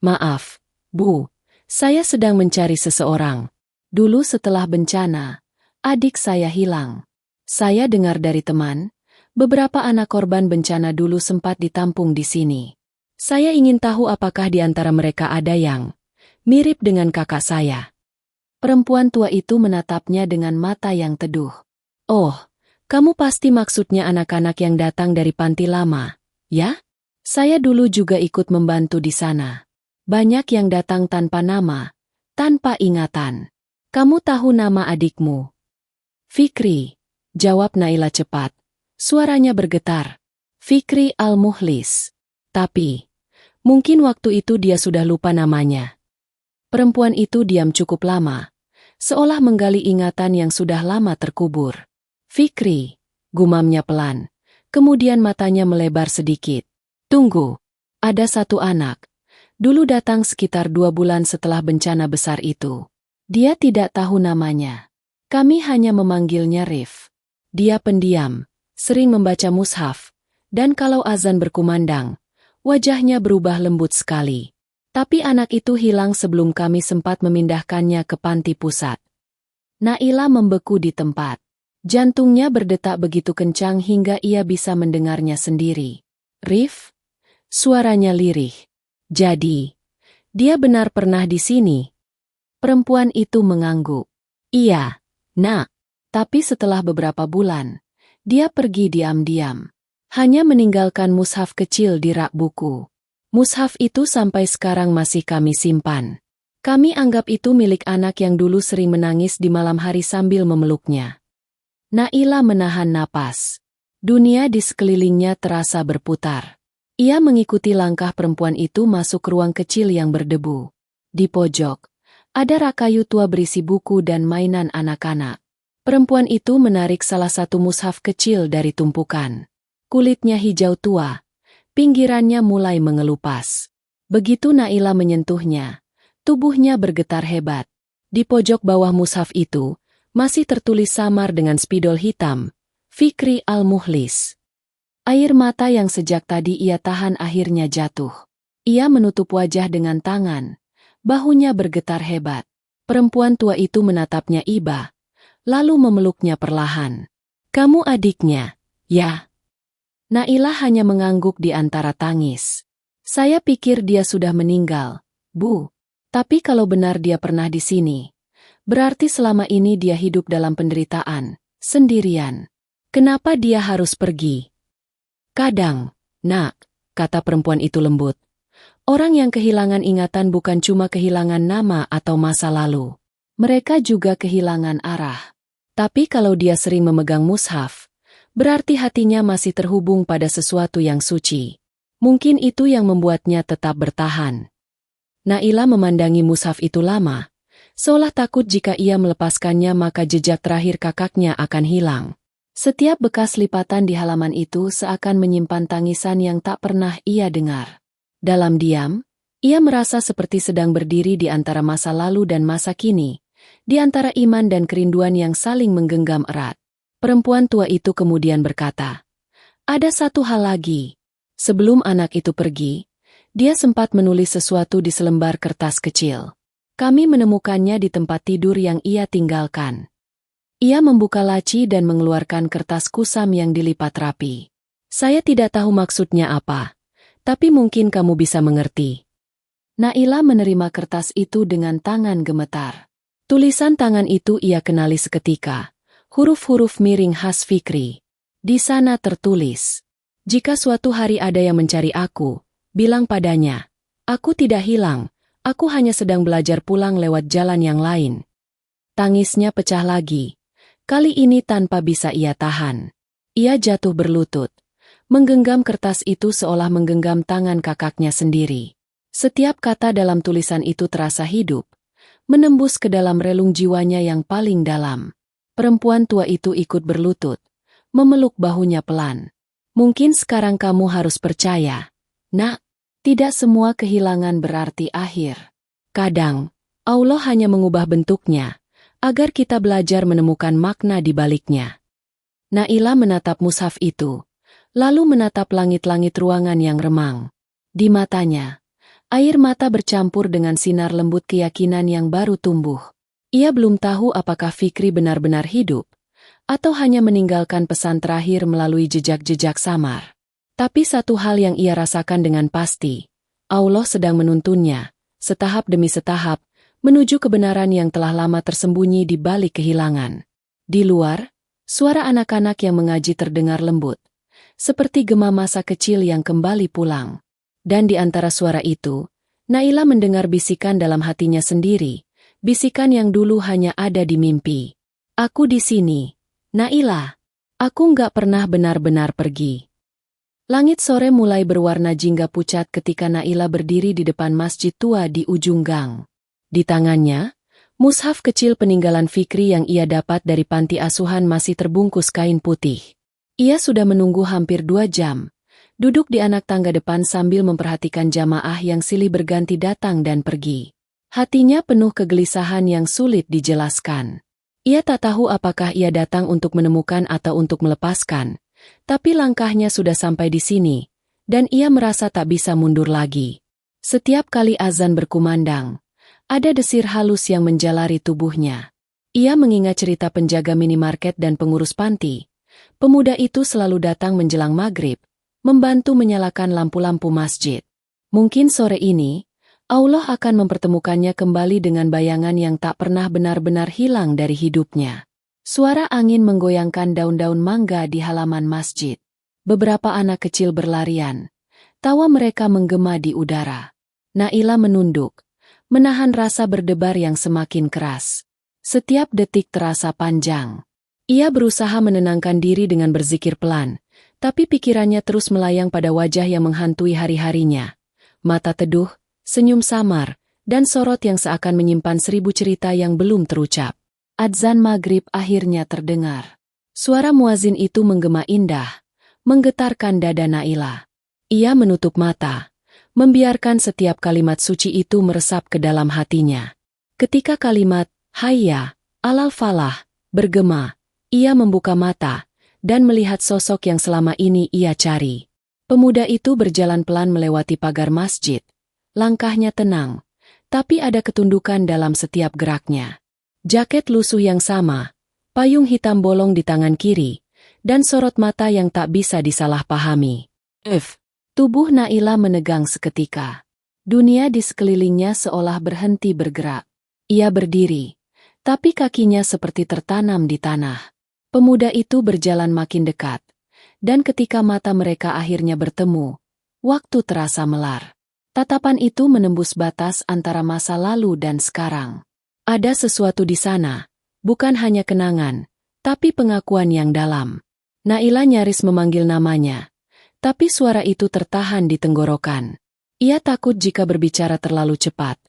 "Maaf, Bu, saya sedang mencari seseorang. Dulu setelah bencana, adik saya hilang. Saya dengar dari teman, beberapa anak korban bencana dulu sempat ditampung di sini. Saya ingin tahu apakah di antara mereka ada yang mirip dengan kakak saya." Perempuan tua itu menatapnya dengan mata yang teduh. "Oh, kamu pasti maksudnya anak-anak yang datang dari panti lama, ya? Saya dulu juga ikut membantu di sana. Banyak yang datang tanpa nama, tanpa ingatan. Kamu tahu nama adikmu?" "Fikri," jawab Naila cepat. Suaranya bergetar. "Fikri Al-Mukhlis. Tapi, mungkin waktu itu dia sudah lupa namanya." Perempuan itu diam cukup lama, seolah menggali ingatan yang sudah lama terkubur. "Fikri," gumamnya pelan, kemudian matanya melebar sedikit. "Tunggu, ada satu anak. Dulu datang sekitar 2 bulan setelah bencana besar itu. Dia tidak tahu namanya. Kami hanya memanggilnya Rif. Dia pendiam, sering membaca mushaf, dan kalau azan berkumandang, wajahnya berubah lembut sekali. Tapi anak itu hilang sebelum kami sempat memindahkannya ke panti pusat." Naila membeku di tempat. Jantungnya berdetak begitu kencang hingga ia bisa mendengarnya sendiri. "Rif?" Suaranya lirih. "Jadi, dia benar pernah di sini?" Perempuan itu mengangguk. "Iya, Nak. Tapi setelah beberapa bulan, dia pergi diam-diam. Hanya meninggalkan mushaf kecil di rak buku. Mushaf itu sampai sekarang masih kami simpan. Kami anggap itu milik anak yang dulu sering menangis di malam hari sambil memeluknya." Naila menahan napas. Dunia di sekelilingnya terasa berputar. Ia mengikuti langkah perempuan itu masuk ke ruang kecil yang berdebu. Di pojok, ada rak kayu tua berisi buku dan mainan anak-anak. Perempuan itu menarik salah satu mushaf kecil dari tumpukan. Kulitnya hijau tua, pinggirannya mulai mengelupas. Begitu Naila menyentuhnya, tubuhnya bergetar hebat. Di pojok bawah mushaf itu, masih tertulis samar dengan spidol hitam, "Fikri Al-Mukhlis." Air mata yang sejak tadi ia tahan akhirnya jatuh. Ia menutup wajah dengan tangan, bahunya bergetar hebat. Perempuan tua itu menatapnya iba, lalu memeluknya perlahan. "Kamu adiknya, ya?" Naila hanya mengangguk di antara tangis. "Saya pikir dia sudah meninggal, Bu. Tapi kalau benar dia pernah di sini, berarti selama ini dia hidup dalam penderitaan, sendirian. Kenapa dia harus pergi?" "Kadang, Nak," kata perempuan itu lembut. "Orang yang kehilangan ingatan bukan cuma kehilangan nama atau masa lalu. Mereka juga kehilangan arah. Tapi kalau dia sering memegang mushaf, berarti hatinya masih terhubung pada sesuatu yang suci. Mungkin itu yang membuatnya tetap bertahan." Naila memandangi mushaf itu lama, seolah takut jika ia melepaskannya maka jejak terakhir kakaknya akan hilang. Setiap bekas lipatan di halaman itu seakan menyimpan tangisan yang tak pernah ia dengar. Dalam diam, ia merasa seperti sedang berdiri di antara masa lalu dan masa kini, di antara iman dan kerinduan yang saling menggenggam erat. Perempuan tua itu kemudian berkata, "Ada satu hal lagi." Sebelum anak itu pergi, dia sempat menulis sesuatu di selembar kertas kecil. Kami menemukannya di tempat tidur yang ia tinggalkan. Ia membuka laci dan mengeluarkan kertas kusam yang dilipat rapi. Saya tidak tahu maksudnya apa, tapi mungkin kamu bisa mengerti. Naila menerima kertas itu dengan tangan gemetar. Tulisan tangan itu ia kenali seketika, huruf-huruf miring khas Fikri. Di sana tertulis, "Jika suatu hari ada yang mencari aku, bilang padanya, aku tidak hilang, aku hanya sedang belajar pulang lewat jalan yang lain." Tangisnya pecah lagi. Kali ini tanpa bisa ia tahan. Ia jatuh berlutut, menggenggam kertas itu seolah menggenggam tangan kakaknya sendiri. Setiap kata dalam tulisan itu terasa hidup, menembus ke dalam relung jiwanya yang paling dalam. Perempuan tua itu ikut berlutut, memeluk bahunya pelan. "Mungkin sekarang kamu harus percaya, Nak, tidak semua kehilangan berarti akhir. Kadang, Allah hanya mengubah bentuknya, agar kita belajar menemukan makna di baliknya." Naila menatap mushaf itu, lalu menatap langit-langit ruangan yang remang. Di matanya, air mata bercampur dengan sinar lembut keyakinan yang baru tumbuh. Ia belum tahu apakah Fikri benar-benar hidup, atau hanya meninggalkan pesan terakhir melalui jejak-jejak samar. Tapi satu hal yang ia rasakan dengan pasti, Allah sedang menuntunnya, setahap demi setahap, menuju kebenaran yang telah lama tersembunyi di balik kehilangan. Di luar, suara anak-anak yang mengaji terdengar lembut, seperti gema masa kecil yang kembali pulang. Dan di antara suara itu, Naila mendengar bisikan dalam hatinya sendiri, bisikan yang dulu hanya ada di mimpi. "Aku di sini, Naila. Aku nggak pernah benar-benar pergi." Langit sore mulai berwarna jingga pucat ketika Naila berdiri di depan masjid tua di ujung gang. Di tangannya, mushaf kecil peninggalan Fikri yang ia dapat dari panti asuhan masih terbungkus kain putih. Ia sudah menunggu hampir 2 jam, duduk di anak tangga depan sambil memperhatikan jamaah yang silih berganti datang dan pergi. Hatinya penuh kegelisahan yang sulit dijelaskan. Ia tak tahu apakah ia datang untuk menemukan atau untuk melepaskan, tapi langkahnya sudah sampai di sini, dan ia merasa tak bisa mundur lagi. Setiap kali azan berkumandang, ada desir halus yang menjalari tubuhnya. Ia mengingat cerita penjaga minimarket dan pengurus panti. Pemuda itu selalu datang menjelang maghrib, membantu menyalakan lampu-lampu masjid. Mungkin sore ini, Allah akan mempertemukannya kembali dengan bayangan yang tak pernah benar-benar hilang dari hidupnya. Suara angin menggoyangkan daun-daun mangga di halaman masjid. Beberapa anak kecil berlarian. Tawa mereka menggema di udara. Naila menunduk, menahan rasa berdebar yang semakin keras. Setiap detik terasa panjang. Ia berusaha menenangkan diri dengan berzikir pelan, tapi pikirannya terus melayang pada wajah yang menghantui hari-harinya. Mata teduh, senyum samar, dan sorot yang seakan menyimpan 1000 cerita yang belum terucap. Adzan maghrib akhirnya terdengar. Suara muazin itu menggema indah, menggetarkan dada Naila. Ia menutup mata, membiarkan setiap kalimat suci itu meresap ke dalam hatinya. Ketika kalimat, "Hayya, alal falah," bergema, ia membuka mata, dan melihat sosok yang selama ini ia cari. Pemuda itu berjalan pelan melewati pagar masjid. Langkahnya tenang, tapi ada ketundukan dalam setiap geraknya. Jaket lusuh yang sama, payung hitam bolong di tangan kiri, dan sorot mata yang tak bisa disalahpahami. Tubuh Naila menegang seketika. Dunia di sekelilingnya seolah berhenti bergerak. Ia berdiri, tapi kakinya seperti tertanam di tanah. Pemuda itu berjalan makin dekat, dan ketika mata mereka akhirnya bertemu, waktu terasa melar. Tatapan itu menembus batas antara masa lalu dan sekarang. Ada sesuatu di sana, bukan hanya kenangan, tapi pengakuan yang dalam. Naila nyaris memanggil namanya, tapi suara itu tertahan di tenggorokan. Ia takut jika berbicara terlalu cepat.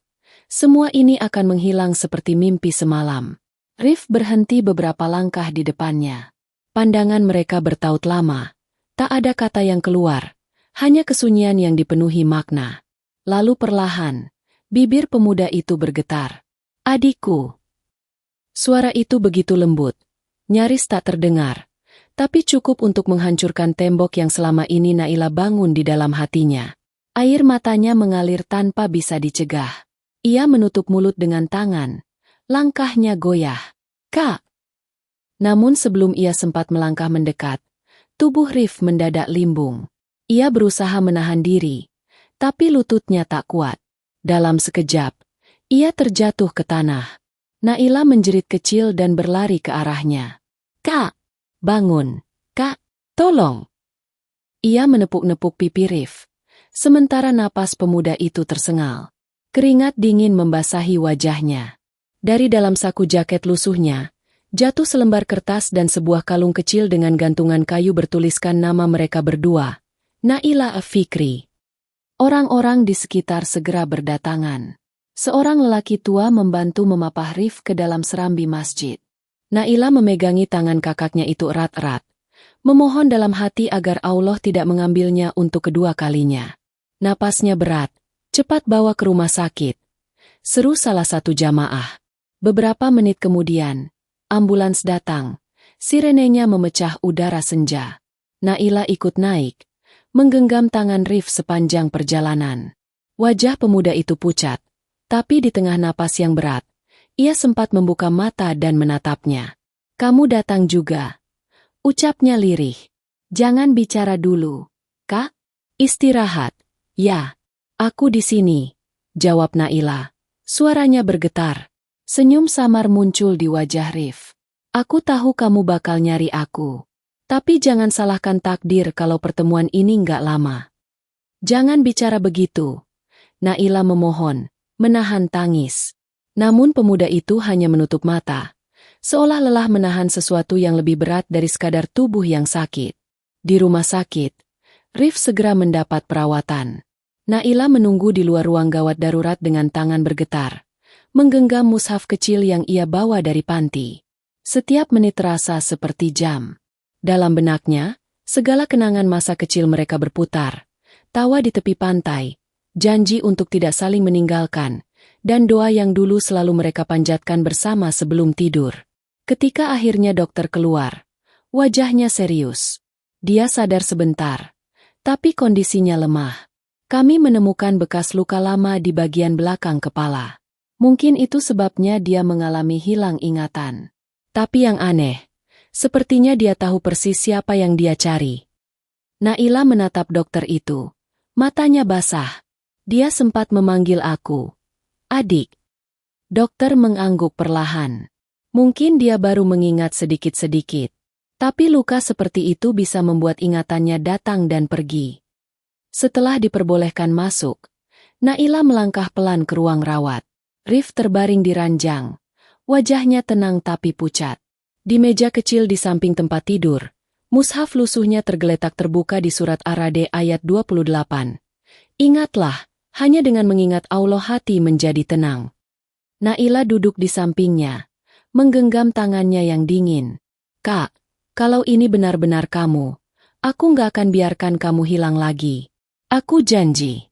Semua ini akan menghilang seperti mimpi semalam. Rif berhenti beberapa langkah di depannya. Pandangan mereka bertaut lama. Tak ada kata yang keluar, hanya kesunyian yang dipenuhi makna. Lalu perlahan, bibir pemuda itu bergetar. "Adikku." Suara itu begitu lembut, nyaris tak terdengar, tapi cukup untuk menghancurkan tembok yang selama ini Naila bangun di dalam hatinya. Air matanya mengalir tanpa bisa dicegah. Ia menutup mulut dengan tangan. Langkahnya goyah. "Kak!" Namun sebelum ia sempat melangkah mendekat, tubuh Rif mendadak limbung. Ia berusaha menahan diri, tapi lututnya tak kuat. Dalam sekejap, ia terjatuh ke tanah. Naila menjerit kecil dan berlari ke arahnya. "Kak! Bangun! Kak! Tolong!" Ia menepuk-nepuk pipi Rif, sementara napas pemuda itu tersengal. Keringat dingin membasahi wajahnya. Dari dalam saku jaket lusuhnya, jatuh selembar kertas dan sebuah kalung kecil dengan gantungan kayu bertuliskan nama mereka berdua, Naila Fikri. Orang-orang di sekitar segera berdatangan. Seorang lelaki tua membantu memapah Rif ke dalam serambi masjid. Naila memegangi tangan kakaknya itu erat-erat, memohon dalam hati agar Allah tidak mengambilnya untuk kedua kalinya. Napasnya berat. "Cepat bawa ke rumah sakit," seru salah satu jamaah. Beberapa menit kemudian, ambulans datang. Sirenenya memecah udara senja. Naila ikut naik, menggenggam tangan Rif sepanjang perjalanan. Wajah pemuda itu pucat, tapi di tengah napas yang berat, ia sempat membuka mata dan menatapnya. "Kamu datang juga," ucapnya lirih. "Jangan bicara dulu, Kak. Istirahat." "Ya. Aku di sini," jawab Naila. Suaranya bergetar. Senyum samar muncul di wajah Rif. "Aku tahu kamu bakal nyari aku. Tapi jangan salahkan takdir kalau pertemuan ini nggak lama." "Jangan bicara begitu," Naila memohon, menahan tangis. Namun pemuda itu hanya menutup mata, seolah lelah menahan sesuatu yang lebih berat dari sekadar tubuh yang sakit. Di rumah sakit, Rif segera mendapat perawatan. Naila menunggu di luar ruang gawat darurat dengan tangan bergetar, menggenggam mushaf kecil yang ia bawa dari panti. Setiap menit terasa seperti jam. Dalam benaknya, segala kenangan masa kecil mereka berputar. Tawa di tepi pantai, janji untuk tidak saling meninggalkan, dan doa yang dulu selalu mereka panjatkan bersama sebelum tidur. Ketika akhirnya dokter keluar, wajahnya serius. Dia sadar sebentar, tapi kondisinya lemah. "Kami menemukan bekas luka lama di bagian belakang kepala. Mungkin itu sebabnya dia mengalami hilang ingatan. Tapi yang aneh, sepertinya dia tahu persis siapa yang dia cari." Naila menatap dokter itu. Matanya basah. "Dia sempat memanggil aku, Adik." Dokter mengangguk perlahan. Mungkin dia baru mengingat sedikit-sedikit. Tapi luka seperti itu bisa membuat ingatannya datang dan pergi. Setelah diperbolehkan masuk, Naila melangkah pelan ke ruang rawat. Rif terbaring di ranjang. Wajahnya tenang tapi pucat. Di meja kecil di samping tempat tidur, mushaf lusuhnya tergeletak terbuka di surat Ar-Ra'd ayat 28. "Ingatlah, hanya dengan mengingat Allah hati menjadi tenang." Naila duduk di sampingnya, menggenggam tangannya yang dingin. "Kak, kalau ini benar-benar kamu, aku nggak akan biarkan kamu hilang lagi. Aku janji."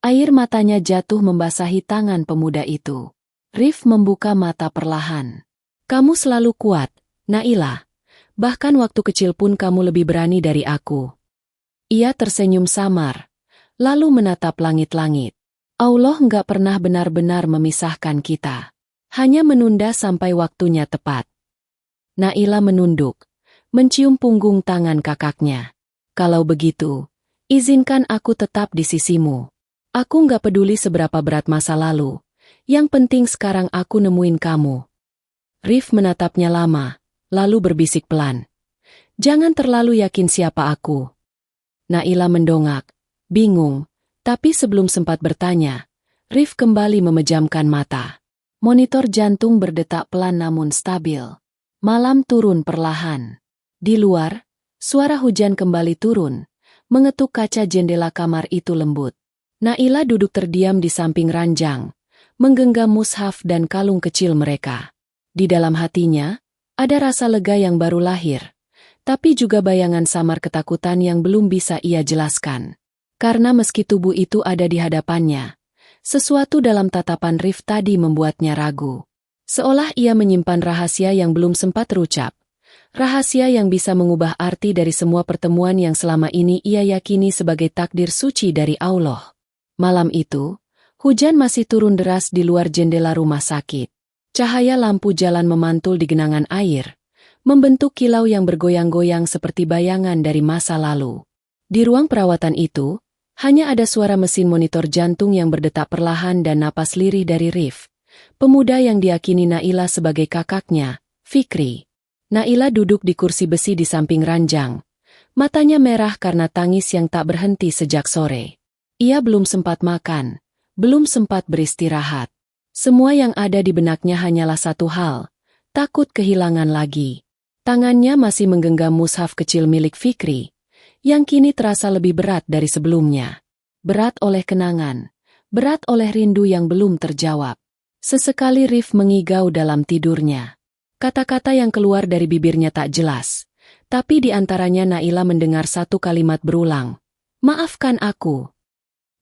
Air matanya jatuh membasahi tangan pemuda itu. Rif membuka mata perlahan. "Kamu selalu kuat, Naila. Bahkan waktu kecil pun kamu lebih berani dari aku." Ia tersenyum samar, lalu menatap langit-langit. "Allah nggak pernah benar-benar memisahkan kita. Hanya menunda sampai waktunya tepat." Naila menunduk, mencium punggung tangan kakaknya. "Kalau begitu, izinkan aku tetap di sisimu. Aku nggak peduli seberapa berat masa lalu. Yang penting sekarang aku nemuin kamu." Rif menatapnya lama, lalu berbisik pelan. "Jangan terlalu yakin siapa aku." Naila mendongak, bingung, tapi sebelum sempat bertanya, Rif kembali memejamkan mata. Monitor jantung berdetak pelan namun stabil. Malam turun perlahan. Di luar, suara hujan kembali turun, mengetuk kaca jendela kamar itu lembut. Naila duduk terdiam di samping ranjang, menggenggam mushaf dan kalung kecil mereka. Di dalam hatinya, ada rasa lega yang baru lahir, tapi juga bayangan samar ketakutan yang belum bisa ia jelaskan. Karena meski tubuh itu ada di hadapannya, sesuatu dalam tatapan Rif tadi membuatnya ragu. Seolah ia menyimpan rahasia yang belum sempat terucap. Rahasia yang bisa mengubah arti dari semua pertemuan yang selama ini ia yakini sebagai takdir suci dari Allah. Malam itu, hujan masih turun deras di luar jendela rumah sakit. Cahaya lampu jalan memantul di genangan air, membentuk kilau yang bergoyang-goyang seperti bayangan dari masa lalu. Di ruang perawatan itu, hanya ada suara mesin monitor jantung yang berdetak perlahan dan napas lirih dari Rif, pemuda yang diyakini Naila sebagai kakaknya, Fikri. Naila duduk di kursi besi di samping ranjang. Matanya merah karena tangis yang tak berhenti sejak sore. Ia belum sempat makan, belum sempat beristirahat. Semua yang ada di benaknya hanyalah satu hal, takut kehilangan lagi. Tangannya masih menggenggam mushaf kecil milik Fikri, yang kini terasa lebih berat dari sebelumnya. Berat oleh kenangan, berat oleh rindu yang belum terjawab. Sesekali Rif mengigau dalam tidurnya. Kata-kata yang keluar dari bibirnya tak jelas, tapi di antaranya Naila mendengar satu kalimat berulang. Maafkan aku.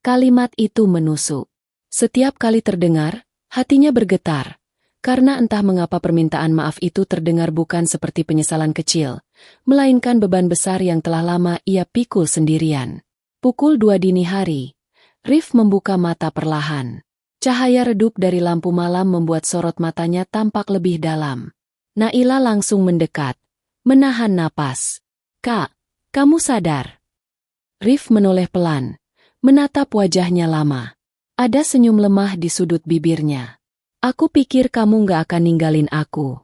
Kalimat itu menusuk. Setiap kali terdengar, hatinya bergetar, karena entah mengapa permintaan maaf itu terdengar bukan seperti penyesalan kecil, melainkan beban besar yang telah lama ia pikul sendirian. Pukul 2 dini hari, Rif membuka mata perlahan. Cahaya redup dari lampu malam membuat sorot matanya tampak lebih dalam. Naila langsung mendekat, menahan napas. Kak, kamu sadar? Rif menoleh pelan, menatap wajahnya lama. Ada senyum lemah di sudut bibirnya. Aku pikir kamu gak akan ninggalin aku.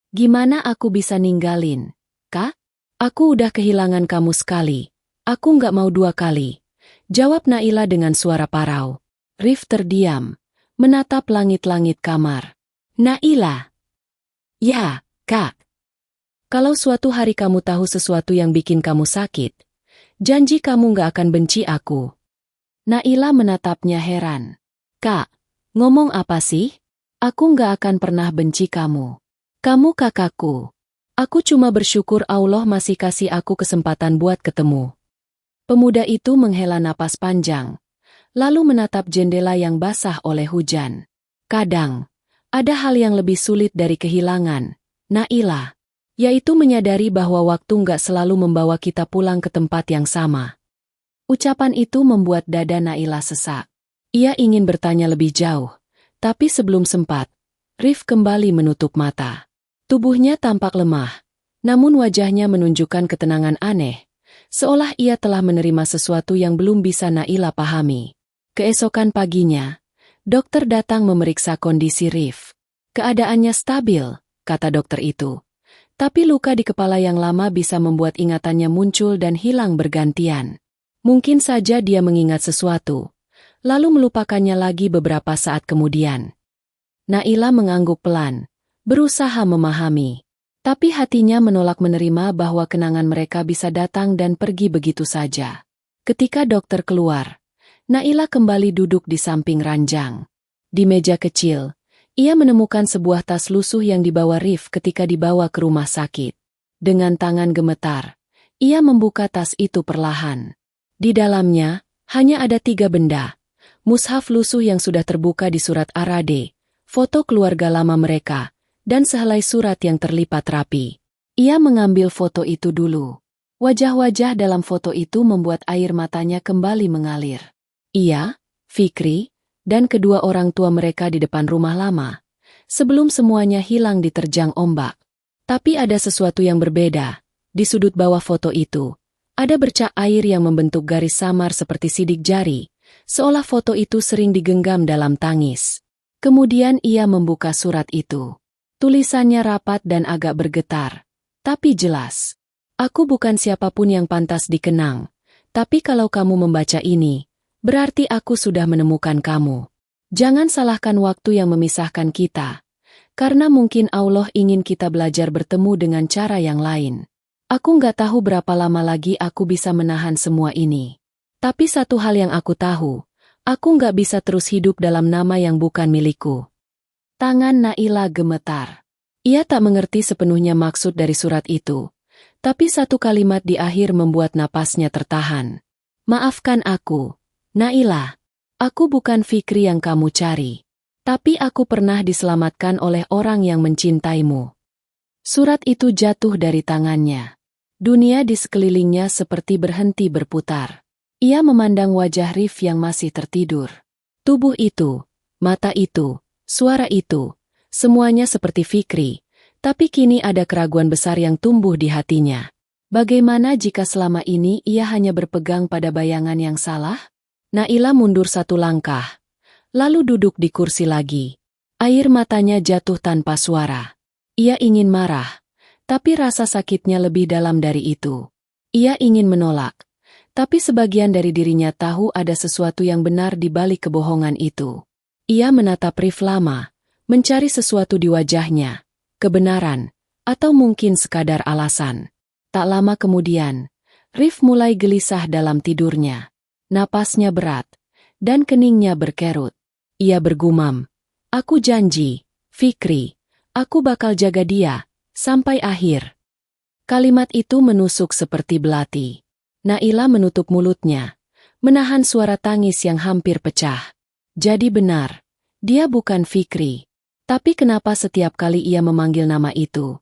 Gimana aku bisa ninggalin, Kak? Aku udah kehilangan kamu sekali. Aku gak mau 2 kali. Jawab Naila dengan suara parau. Rif terdiam, menatap langit-langit kamar. Naila. Ya, Kak. Kalau suatu hari kamu tahu sesuatu yang bikin kamu sakit, janji kamu gak akan benci aku. Naila menatapnya heran. Kak, ngomong apa sih? Aku gak akan pernah benci kamu. Kamu kakakku. Aku cuma bersyukur Allah masih kasih aku kesempatan buat ketemu. Pemuda itu menghela napas panjang, lalu menatap jendela yang basah oleh hujan. Kadang, ada hal yang lebih sulit dari kehilangan, Naila, yaitu menyadari bahwa waktu gak selalu membawa kita pulang ke tempat yang sama. Ucapan itu membuat dada Naila sesak. Ia ingin bertanya lebih jauh, tapi sebelum sempat, Rif kembali menutup mata. Tubuhnya tampak lemah, namun wajahnya menunjukkan ketenangan aneh, seolah ia telah menerima sesuatu yang belum bisa Naila pahami. Keesokan paginya, dokter datang memeriksa kondisi Rif. Keadaannya stabil, kata dokter itu. Tapi luka di kepala yang lama bisa membuat ingatannya muncul dan hilang bergantian. Mungkin saja dia mengingat sesuatu, lalu melupakannya lagi beberapa saat kemudian. Naila mengangguk pelan, berusaha memahami. Tapi hatinya menolak menerima bahwa kenangan mereka bisa datang dan pergi begitu saja. Ketika dokter keluar, Naila kembali duduk di samping ranjang. Di meja kecil, ia menemukan sebuah tas lusuh yang dibawa Rif ketika dibawa ke rumah sakit. Dengan tangan gemetar, ia membuka tas itu perlahan. Di dalamnya, hanya ada 3 benda. Mushaf lusuh yang sudah terbuka di surat Arade, foto keluarga lama mereka, dan sehelai surat yang terlipat rapi. Ia mengambil foto itu dulu. Wajah-wajah dalam foto itu membuat air matanya kembali mengalir. Ia, Fikri, dan kedua orang tua mereka di depan rumah lama, sebelum semuanya hilang diterjang ombak. Tapi ada sesuatu yang berbeda. Di sudut bawah foto itu, ada bercak air yang membentuk garis samar seperti sidik jari, seolah foto itu sering digenggam dalam tangis. Kemudian ia membuka surat itu. Tulisannya rapat dan agak bergetar, tapi jelas. Aku bukan siapapun yang pantas dikenang, tapi kalau kamu membaca ini, berarti aku sudah menemukan kamu. Jangan salahkan waktu yang memisahkan kita, karena mungkin Allah ingin kita belajar bertemu dengan cara yang lain. Aku nggak tahu berapa lama lagi aku bisa menahan semua ini. Tapi satu hal yang aku tahu, Aku nggak bisa terus hidup dalam nama yang bukan milikku. Tangan Naila gemetar. Ia tak mengerti sepenuhnya maksud dari surat itu. Tapi satu kalimat di akhir membuat napasnya tertahan. Maafkan aku, Naila. Aku bukan Fikri yang kamu cari. Tapi aku pernah diselamatkan oleh orang yang mencintaimu. Surat itu jatuh dari tangannya. Dunia di sekelilingnya seperti berhenti berputar. Ia memandang wajah Rif yang masih tertidur. Tubuh itu, mata itu, suara itu, semuanya seperti Fikri, tapi kini ada keraguan besar yang tumbuh di hatinya. Bagaimana jika selama ini ia hanya berpegang pada bayangan yang salah? Naila mundur satu langkah, lalu duduk di kursi lagi. Air matanya jatuh tanpa suara. Ia ingin marah, tapi rasa sakitnya lebih dalam dari itu. Ia ingin menolak. Tapi sebagian dari dirinya tahu ada sesuatu yang benar di balik kebohongan itu. Ia menatap Rif lama, mencari sesuatu di wajahnya, kebenaran, atau mungkin sekadar alasan. Tak lama kemudian, Rif mulai gelisah dalam tidurnya. Napasnya berat, dan keningnya berkerut. Ia bergumam, "Aku janji, Fikri, aku bakal jaga dia, sampai akhir." Kalimat itu menusuk seperti belati. Naila menutup mulutnya, menahan suara tangis yang hampir pecah. Jadi benar, dia bukan Fikri. Tapi kenapa setiap kali ia memanggil nama itu,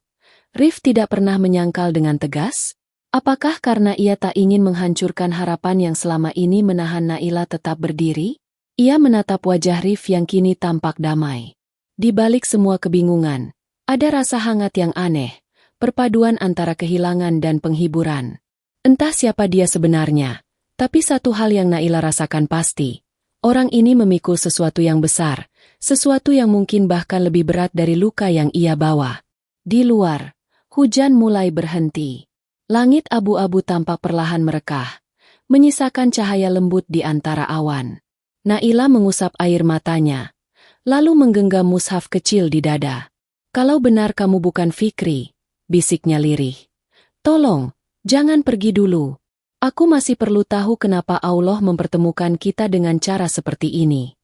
Rif tidak pernah menyangkal dengan tegas? Apakah karena ia tak ingin menghancurkan harapan yang selama ini menahan Naila tetap berdiri? Ia menatap wajah Rif yang kini tampak damai. Di balik semua kebingungan, ada rasa hangat yang aneh, perpaduan antara kehilangan dan penghiburan. Entah siapa dia sebenarnya, tapi satu hal yang Naila rasakan pasti. Orang ini memikul sesuatu yang besar, sesuatu yang mungkin bahkan lebih berat dari luka yang ia bawa. Di luar, hujan mulai berhenti. Langit abu-abu tampak perlahan merekah, menyisakan cahaya lembut di antara awan. Naila mengusap air matanya, lalu menggenggam mushaf kecil di dada. "Kalau benar kamu bukan Fikri," bisiknya lirih. "Tolong, jangan pergi dulu. Aku masih perlu tahu kenapa Allah mempertemukan kita dengan cara seperti ini."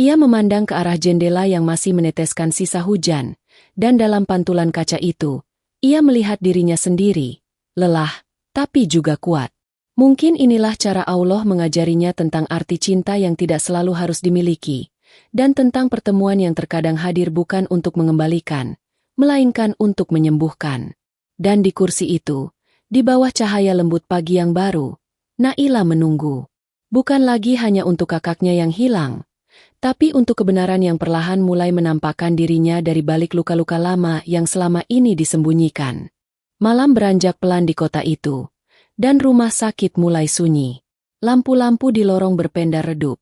Ia memandang ke arah jendela yang masih meneteskan sisa hujan, dan dalam pantulan kaca itu, ia melihat dirinya sendiri, lelah, tapi juga kuat. Mungkin inilah cara Allah mengajarinya tentang arti cinta yang tidak selalu harus dimiliki, dan tentang pertemuan yang terkadang hadir bukan untuk mengembalikan, melainkan untuk menyembuhkan. Dan di kursi itu, di bawah cahaya lembut pagi yang baru, Naila menunggu. Bukan lagi hanya untuk kakaknya yang hilang, tapi untuk kebenaran yang perlahan mulai menampakkan dirinya dari balik luka-luka lama yang selama ini disembunyikan. Malam beranjak pelan di kota itu, dan rumah sakit mulai sunyi. Lampu-lampu di lorong berpendar redup,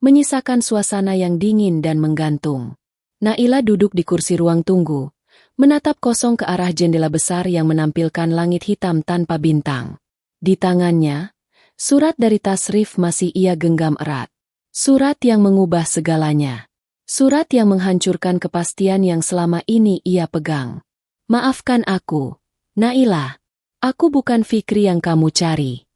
menyisakan suasana yang dingin dan menggantung. Naila duduk di kursi ruang tunggu, menatap kosong ke arah jendela besar yang menampilkan langit hitam tanpa bintang. Di tangannya, surat dari tas Rif masih ia genggam erat. Surat yang mengubah segalanya. Surat yang menghancurkan kepastian yang selama ini ia pegang. "Maafkan aku, Naila. Aku bukan Fikri yang kamu cari."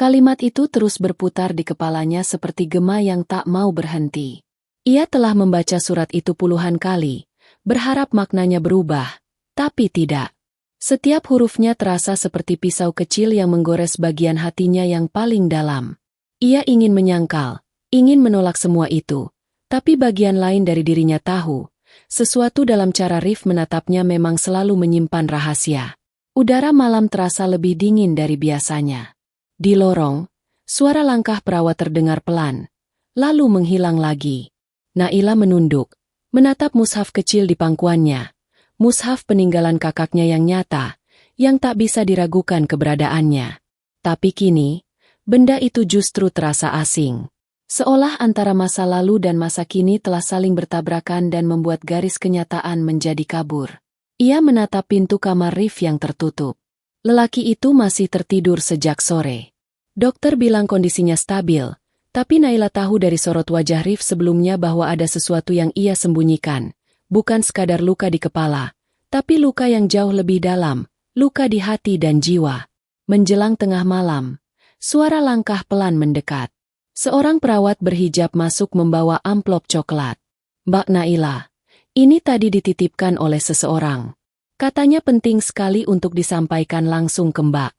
Kalimat itu terus berputar di kepalanya seperti gema yang tak mau berhenti. Ia telah membaca surat itu puluhan kali, berharap maknanya berubah, tapi tidak. Setiap hurufnya terasa seperti pisau kecil yang menggores bagian hatinya yang paling dalam. Ia ingin menyangkal, ingin menolak semua itu, tapi bagian lain dari dirinya tahu, sesuatu dalam cara Rif menatapnya memang selalu menyimpan rahasia. Udara malam terasa lebih dingin dari biasanya. Di lorong, suara langkah perawat terdengar pelan, lalu menghilang lagi. Naila menunduk, menatap mushaf kecil di pangkuannya, mushaf peninggalan kakaknya yang nyata, yang tak bisa diragukan keberadaannya. Tapi kini, benda itu justru terasa asing. Seolah antara masa lalu dan masa kini telah saling bertabrakan dan membuat garis kenyataan menjadi kabur. Ia menatap pintu kamar Rif yang tertutup. Lelaki itu masih tertidur sejak sore. Dokter bilang kondisinya stabil, tapi Naila tahu dari sorot wajah Rif sebelumnya bahwa ada sesuatu yang ia sembunyikan. Bukan sekadar luka di kepala, tapi luka yang jauh lebih dalam, luka di hati dan jiwa. Menjelang tengah malam, suara langkah pelan mendekat. Seorang perawat berhijab masuk membawa amplop coklat. "Mbak Naila, ini tadi dititipkan oleh seseorang. Katanya penting sekali untuk disampaikan langsung ke Mbak."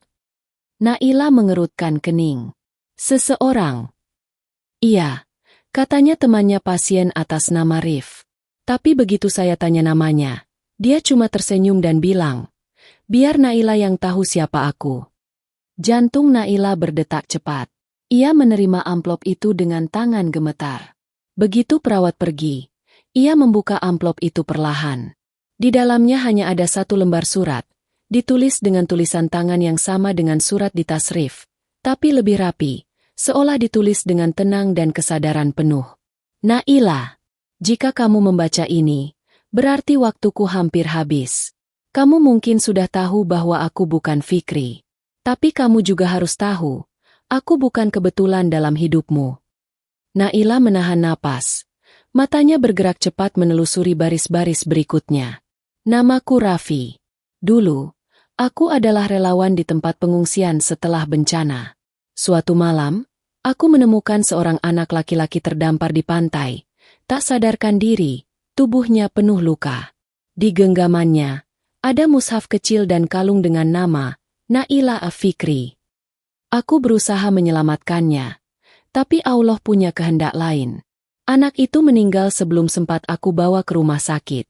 Naila mengerutkan kening. "Seseorang?" "Iya, katanya temannya pasien atas nama Rif. Tapi begitu saya tanya namanya, dia cuma tersenyum dan bilang, 'Biar Naila yang tahu siapa aku.'" Jantung Naila berdetak cepat. Ia menerima amplop itu dengan tangan gemetar. Begitu perawat pergi, ia membuka amplop itu perlahan. Di dalamnya hanya ada satu lembar surat, ditulis dengan tulisan tangan yang sama dengan surat di tas Rif, tapi lebih rapi, seolah ditulis dengan tenang dan kesadaran penuh. "Naila, jika kamu membaca ini, berarti waktuku hampir habis. Kamu mungkin sudah tahu bahwa aku bukan Fikri. Tapi kamu juga harus tahu, aku bukan kebetulan dalam hidupmu." Naila menahan napas. Matanya bergerak cepat menelusuri baris-baris berikutnya. "Namaku Raffi. Dulu, aku adalah relawan di tempat pengungsian setelah bencana. Suatu malam, aku menemukan seorang anak laki-laki terdampar di pantai. Tak sadarkan diri, tubuhnya penuh luka. Di genggamannya, ada mushaf kecil dan kalung dengan nama Naila Fikri. Aku berusaha menyelamatkannya, tapi Allah punya kehendak lain. Anak itu meninggal sebelum sempat aku bawa ke rumah sakit."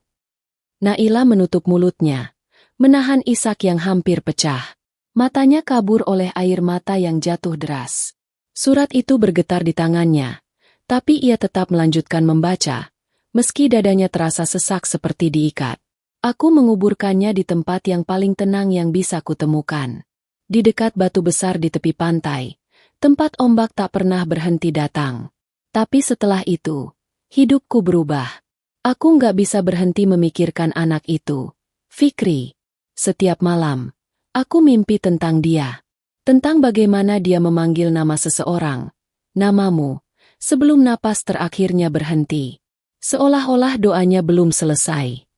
Naila menutup mulutnya, menahan isak yang hampir pecah. Matanya kabur oleh air mata yang jatuh deras. Surat itu bergetar di tangannya, tapi ia tetap melanjutkan membaca, meski dadanya terasa sesak seperti diikat. "Aku menguburkannya di tempat yang paling tenang yang bisa kutemukan. Di dekat batu besar di tepi pantai, tempat ombak tak pernah berhenti datang. Tapi setelah itu, hidupku berubah. Aku nggak bisa berhenti memikirkan anak itu, Fikri. Setiap malam, aku mimpi tentang dia. Tentang bagaimana dia memanggil nama seseorang, namamu, sebelum napas terakhirnya berhenti. Seolah-olah doanya belum selesai."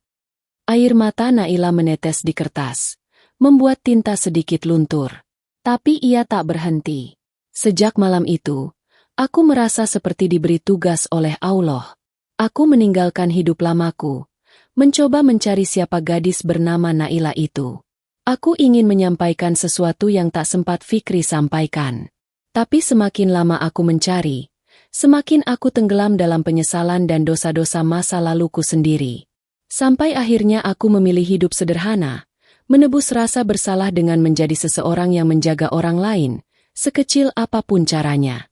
Air mata Naila menetes di kertas, membuat tinta sedikit luntur. Tapi ia tak berhenti. "Sejak malam itu, aku merasa seperti diberi tugas oleh Allah. Aku meninggalkan hidup lamaku, mencoba mencari siapa gadis bernama Naila itu. Aku ingin menyampaikan sesuatu yang tak sempat Fikri sampaikan. Tapi semakin lama aku mencari, semakin aku tenggelam dalam penyesalan dan dosa-dosa masa laluku sendiri. Sampai akhirnya aku memilih hidup sederhana, menebus rasa bersalah dengan menjadi seseorang yang menjaga orang lain, sekecil apapun caranya."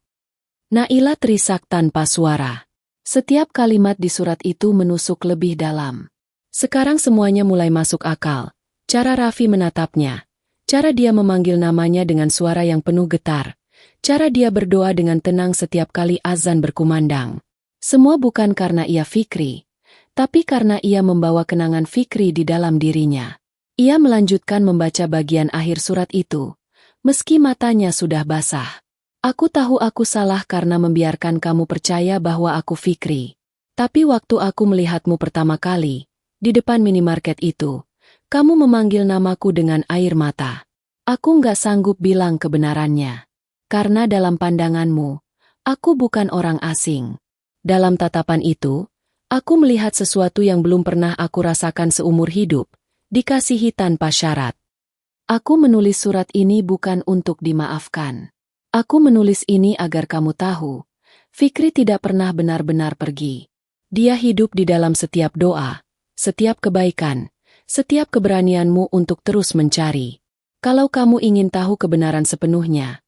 Naila terisak tanpa suara. Setiap kalimat di surat itu menusuk lebih dalam. Sekarang semuanya mulai masuk akal. Cara Raffi menatapnya, cara dia memanggil namanya dengan suara yang penuh getar, cara dia berdoa dengan tenang setiap kali azan berkumandang. Semua bukan karena ia Fikri, tapi karena ia membawa kenangan Fikri di dalam dirinya. Ia melanjutkan membaca bagian akhir surat itu, meski matanya sudah basah. "Aku tahu aku salah karena membiarkan kamu percaya bahwa aku Fikri. Tapi waktu aku melihatmu pertama kali, di depan minimarket itu, kamu memanggil namaku dengan air mata. Aku nggak sanggup bilang kebenarannya. Karena dalam pandanganmu, aku bukan orang asing. Dalam tatapan itu, aku melihat sesuatu yang belum pernah aku rasakan seumur hidup, dikasihi tanpa syarat. Aku menulis surat ini bukan untuk dimaafkan. Aku menulis ini agar kamu tahu, Fikri tidak pernah benar-benar pergi. Dia hidup di dalam setiap doa, setiap kebaikan, setiap keberanianmu untuk terus mencari. Kalau kamu ingin tahu kebenaran sepenuhnya,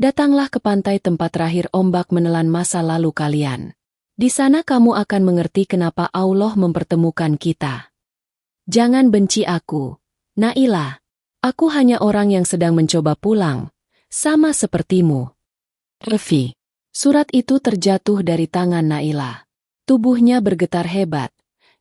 datanglah ke pantai tempat terakhir ombak menelan masa lalu kalian. Di sana kamu akan mengerti kenapa Allah mempertemukan kita. Jangan benci aku, Naila. Aku hanya orang yang sedang mencoba pulang, sama sepertimu. Raffi. Surat itu terjatuh dari tangan Naila. Tubuhnya bergetar hebat,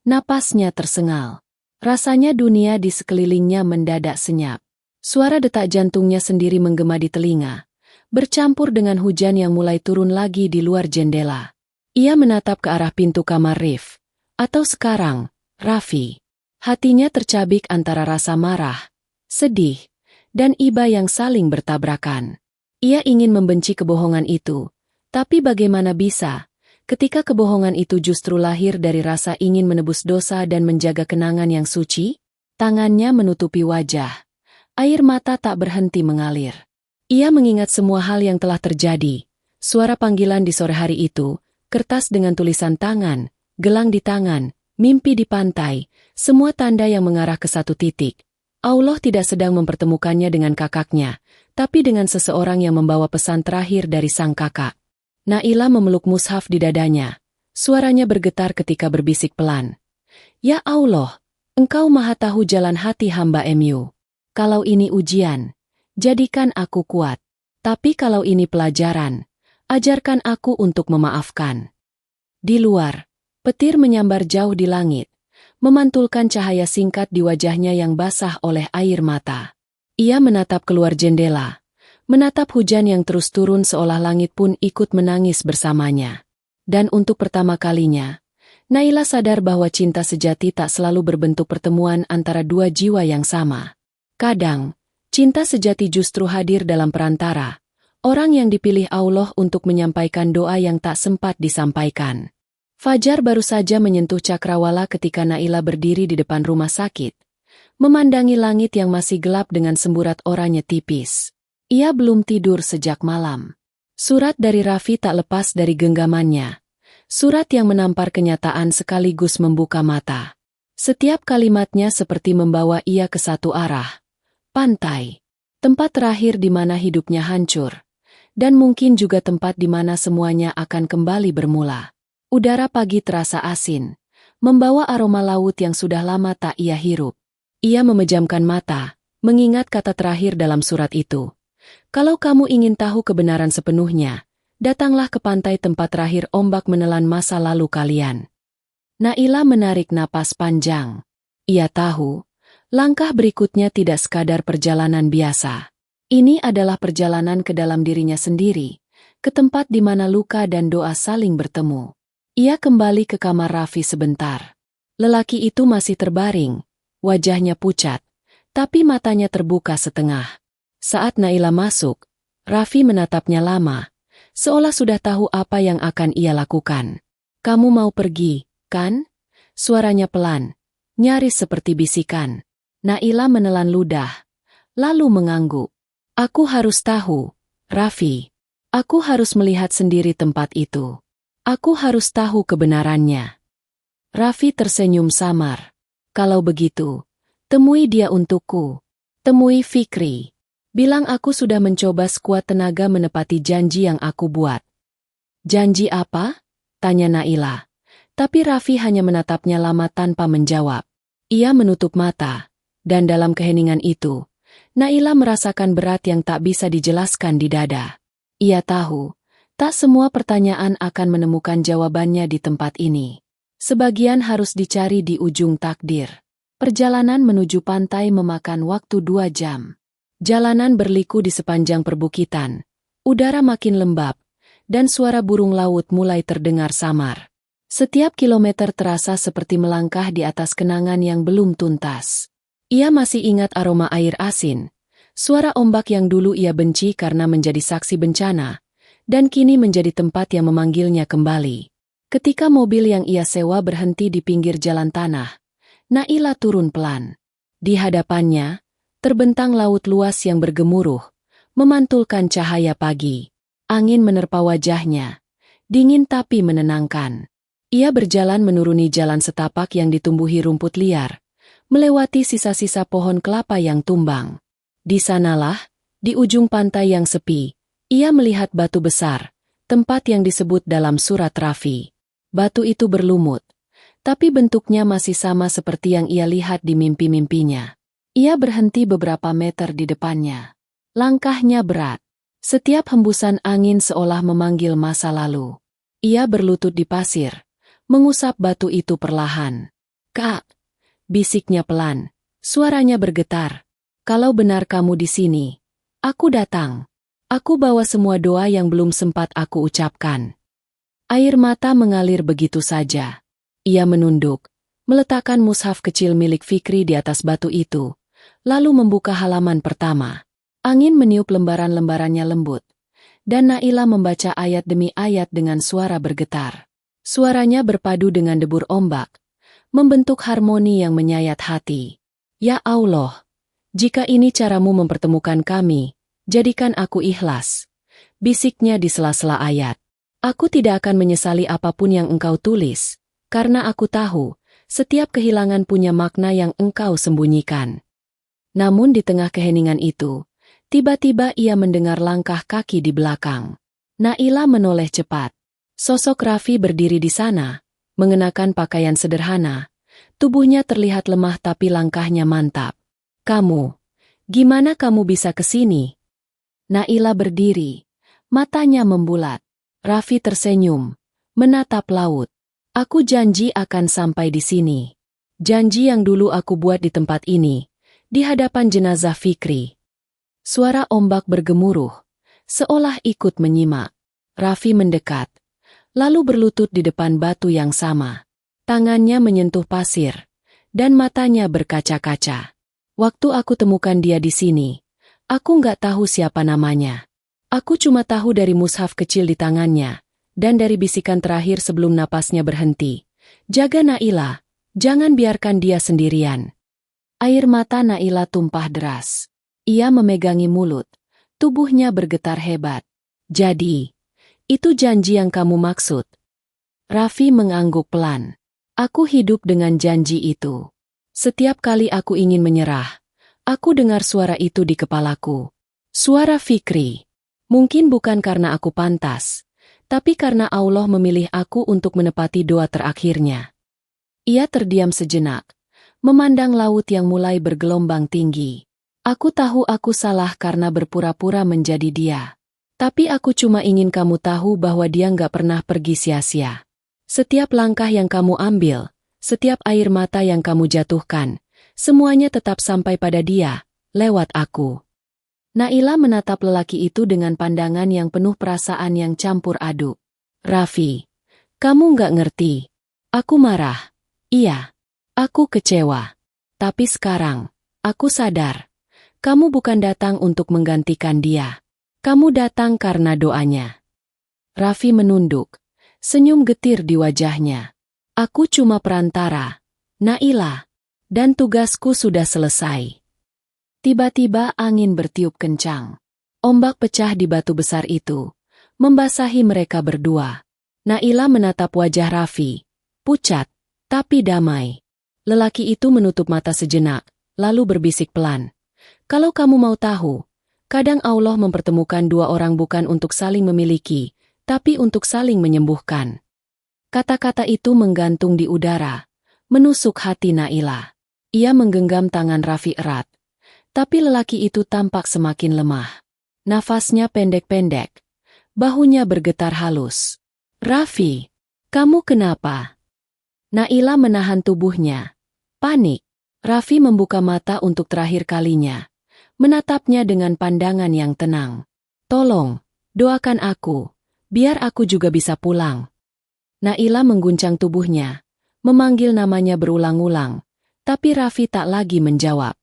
napasnya tersengal. Rasanya dunia di sekelilingnya mendadak senyap. Suara detak jantungnya sendiri menggema di telinga, bercampur dengan hujan yang mulai turun lagi di luar jendela. Ia menatap ke arah pintu kamar Rif. Atau sekarang, Raffi. Hatinya tercabik antara rasa marah, sedih, dan iba yang saling bertabrakan. Ia ingin membenci kebohongan itu, Tapi bagaimana bisa, ketika kebohongan itu justru lahir dari rasa ingin menebus dosa dan menjaga kenangan yang suci? Tangannya menutupi wajah. Air mata tak berhenti mengalir. Ia mengingat semua hal yang telah terjadi. Suara panggilan di sore hari itu, kertas dengan tulisan tangan, gelang di tangan, mimpi di pantai, semua tanda yang mengarah ke satu titik. Allah tidak sedang mempertemukannya dengan kakaknya, tapi dengan seseorang yang membawa pesan terakhir dari sang kakak. Naila memeluk mushaf di dadanya. Suaranya bergetar ketika berbisik pelan. Ya Allah, Engkau maha tahu jalan hati hamba MU. Kalau ini ujian, jadikan aku kuat. Tapi kalau ini pelajaran, ajarkan aku untuk memaafkan. Di luar, petir menyambar jauh di langit, memantulkan cahaya singkat di wajahnya yang basah oleh air mata. Ia menatap keluar jendela, menatap hujan yang terus turun seolah langit pun ikut menangis bersamanya. Dan untuk pertama kalinya, Naila sadar bahwa cinta sejati tak selalu berbentuk pertemuan antara dua jiwa yang sama. Kadang, cinta sejati justru hadir dalam perantara, orang yang dipilih Allah untuk menyampaikan doa yang tak sempat disampaikan. Fajar baru saja menyentuh cakrawala ketika Naila berdiri di depan rumah sakit, memandangi langit yang masih gelap dengan semburat oranye tipis. Ia belum tidur sejak malam. Surat dari Raffi tak lepas dari genggamannya. Surat yang menampar kenyataan sekaligus membuka mata. Setiap kalimatnya seperti membawa ia ke satu arah. Pantai. Tempat terakhir di mana hidupnya hancur. Dan mungkin juga tempat di mana semuanya akan kembali bermula. Udara pagi terasa asin, membawa aroma laut yang sudah lama tak ia hirup. Ia memejamkan mata, mengingat kata terakhir dalam surat itu. Kalau kamu ingin tahu kebenaran sepenuhnya, datanglah ke pantai tempat terakhir ombak menelan masa lalu kalian. Naila menarik napas panjang. Ia tahu, langkah berikutnya tidak sekadar perjalanan biasa. Ini adalah perjalanan ke dalam dirinya sendiri, ke tempat di mana luka dan doa saling bertemu. Ia kembali ke kamar Raffi sebentar. Lelaki itu masih terbaring, wajahnya pucat, tapi matanya terbuka setengah. Saat Naila masuk, Raffi menatapnya lama, seolah sudah tahu apa yang akan ia lakukan. Kamu mau pergi, kan? Suaranya pelan, nyaris seperti bisikan. Naila menelan ludah, lalu mengangguk. Aku harus tahu, Raffi. Aku harus melihat sendiri tempat itu. Aku harus tahu kebenarannya. Raffi tersenyum samar. Kalau begitu, temui dia untukku. Temui Fikri. Bilang aku sudah mencoba sekuat tenaga menepati janji yang aku buat. Janji apa? Tanya Naila. Tapi Raffi hanya menatapnya lama tanpa menjawab. Ia menutup mata, dan dalam keheningan itu, Naila merasakan berat yang tak bisa dijelaskan di dada. Ia tahu, tak semua pertanyaan akan menemukan jawabannya di tempat ini. Sebagian harus dicari di ujung takdir. Perjalanan menuju pantai memakan waktu 2 jam. Jalanan berliku di sepanjang perbukitan, udara makin lembab, dan suara burung laut mulai terdengar samar. Setiap kilometer terasa seperti melangkah di atas kenangan yang belum tuntas. Ia masih ingat aroma air asin, suara ombak yang dulu ia benci karena menjadi saksi bencana, dan kini menjadi tempat yang memanggilnya kembali. Ketika mobil yang ia sewa berhenti di pinggir jalan tanah, Naila turun pelan. Di hadapannya, terbentang laut luas yang bergemuruh, memantulkan cahaya pagi. Angin menerpa wajahnya, dingin tapi menenangkan. Ia berjalan menuruni jalan setapak yang ditumbuhi rumput liar, melewati sisa-sisa pohon kelapa yang tumbang. Di sanalah, di ujung pantai yang sepi, ia melihat batu besar, tempat yang disebut dalam surat Raffi. Batu itu berlumut, tapi bentuknya masih sama seperti yang ia lihat di mimpi-mimpinya. Ia berhenti beberapa meter di depannya. Langkahnya berat. Setiap hembusan angin seolah memanggil masa lalu. Ia berlutut di pasir, mengusap batu itu perlahan. Kak, bisiknya pelan, suaranya bergetar. Kalau benar kamu di sini, aku datang. Aku bawa semua doa yang belum sempat aku ucapkan. Air mata mengalir begitu saja. Ia menunduk, meletakkan mushaf kecil milik Fikri di atas batu itu, lalu membuka halaman pertama. Angin meniup lembaran-lembarannya lembut, dan Naila membaca ayat demi ayat dengan suara bergetar. Suaranya berpadu dengan debur ombak, membentuk harmoni yang menyayat hati. Ya Allah, jika ini caramu mempertemukan kami, jadikan aku ikhlas, bisiknya di sela-sela ayat. Aku tidak akan menyesali apapun yang engkau tulis, karena aku tahu, setiap kehilangan punya makna yang engkau sembunyikan. Namun di tengah keheningan itu, tiba-tiba ia mendengar langkah kaki di belakang. Naila menoleh cepat. Sosok Raffi berdiri di sana, mengenakan pakaian sederhana. Tubuhnya terlihat lemah tapi langkahnya mantap. Kamu, gimana kamu bisa ke sini? Naila berdiri, matanya membulat. Raffi tersenyum, menatap laut. Aku janji akan sampai di sini. Janji yang dulu aku buat di tempat ini, di hadapan jenazah Fikri. Suara ombak bergemuruh, seolah ikut menyimak. Raffi mendekat, lalu berlutut di depan batu yang sama. Tangannya menyentuh pasir, dan matanya berkaca-kaca. Waktu aku temukan dia di sini, aku nggak tahu siapa namanya. Aku cuma tahu dari mushaf kecil di tangannya, dan dari bisikan terakhir sebelum napasnya berhenti. Jaga Naila, jangan biarkan dia sendirian. Air mata Naila tumpah deras. Ia memegangi mulut, tubuhnya bergetar hebat. Jadi, itu janji yang kamu maksud? Raffi mengangguk pelan. Aku hidup dengan janji itu. Setiap kali aku ingin menyerah, aku dengar suara itu di kepalaku. Suara Fikri. Mungkin bukan karena aku pantas, tapi karena Allah memilih aku untuk menepati doa terakhirnya. Ia terdiam sejenak, memandang laut yang mulai bergelombang tinggi. Aku tahu aku salah karena berpura-pura menjadi dia. Tapi aku cuma ingin kamu tahu bahwa dia nggak pernah pergi sia-sia. Setiap langkah yang kamu ambil, setiap air mata yang kamu jatuhkan, semuanya tetap sampai pada dia, lewat aku. Naila menatap lelaki itu dengan pandangan yang penuh perasaan yang campur aduk. Raffi, kamu nggak ngerti. Aku marah. Iya, aku kecewa. Tapi sekarang, aku sadar. Kamu bukan datang untuk menggantikan dia. Kamu datang karena doanya. Raffi menunduk, senyum getir di wajahnya. Aku cuma perantara, Naila, dan tugasku sudah selesai. Tiba-tiba angin bertiup kencang. Ombak pecah di batu besar itu, membasahi mereka berdua. Naila menatap wajah Raffi, pucat, tapi damai. Lelaki itu menutup mata sejenak, lalu berbisik pelan. Kalau kamu mau tahu, kadang Allah mempertemukan dua orang bukan untuk saling memiliki, tapi untuk saling menyembuhkan. Kata-kata itu menggantung di udara, menusuk hati Naila. Ia menggenggam tangan Raffi erat. Tapi lelaki itu tampak semakin lemah. Nafasnya pendek-pendek. Bahunya bergetar halus. Raffi, kamu kenapa? Naila menahan tubuhnya. Panik. Raffi membuka mata untuk terakhir kalinya. Menatapnya dengan pandangan yang tenang. Tolong, doakan aku. Biar aku juga bisa pulang. Naila mengguncang tubuhnya. Memanggil namanya berulang-ulang. Tapi Raffi tak lagi menjawab.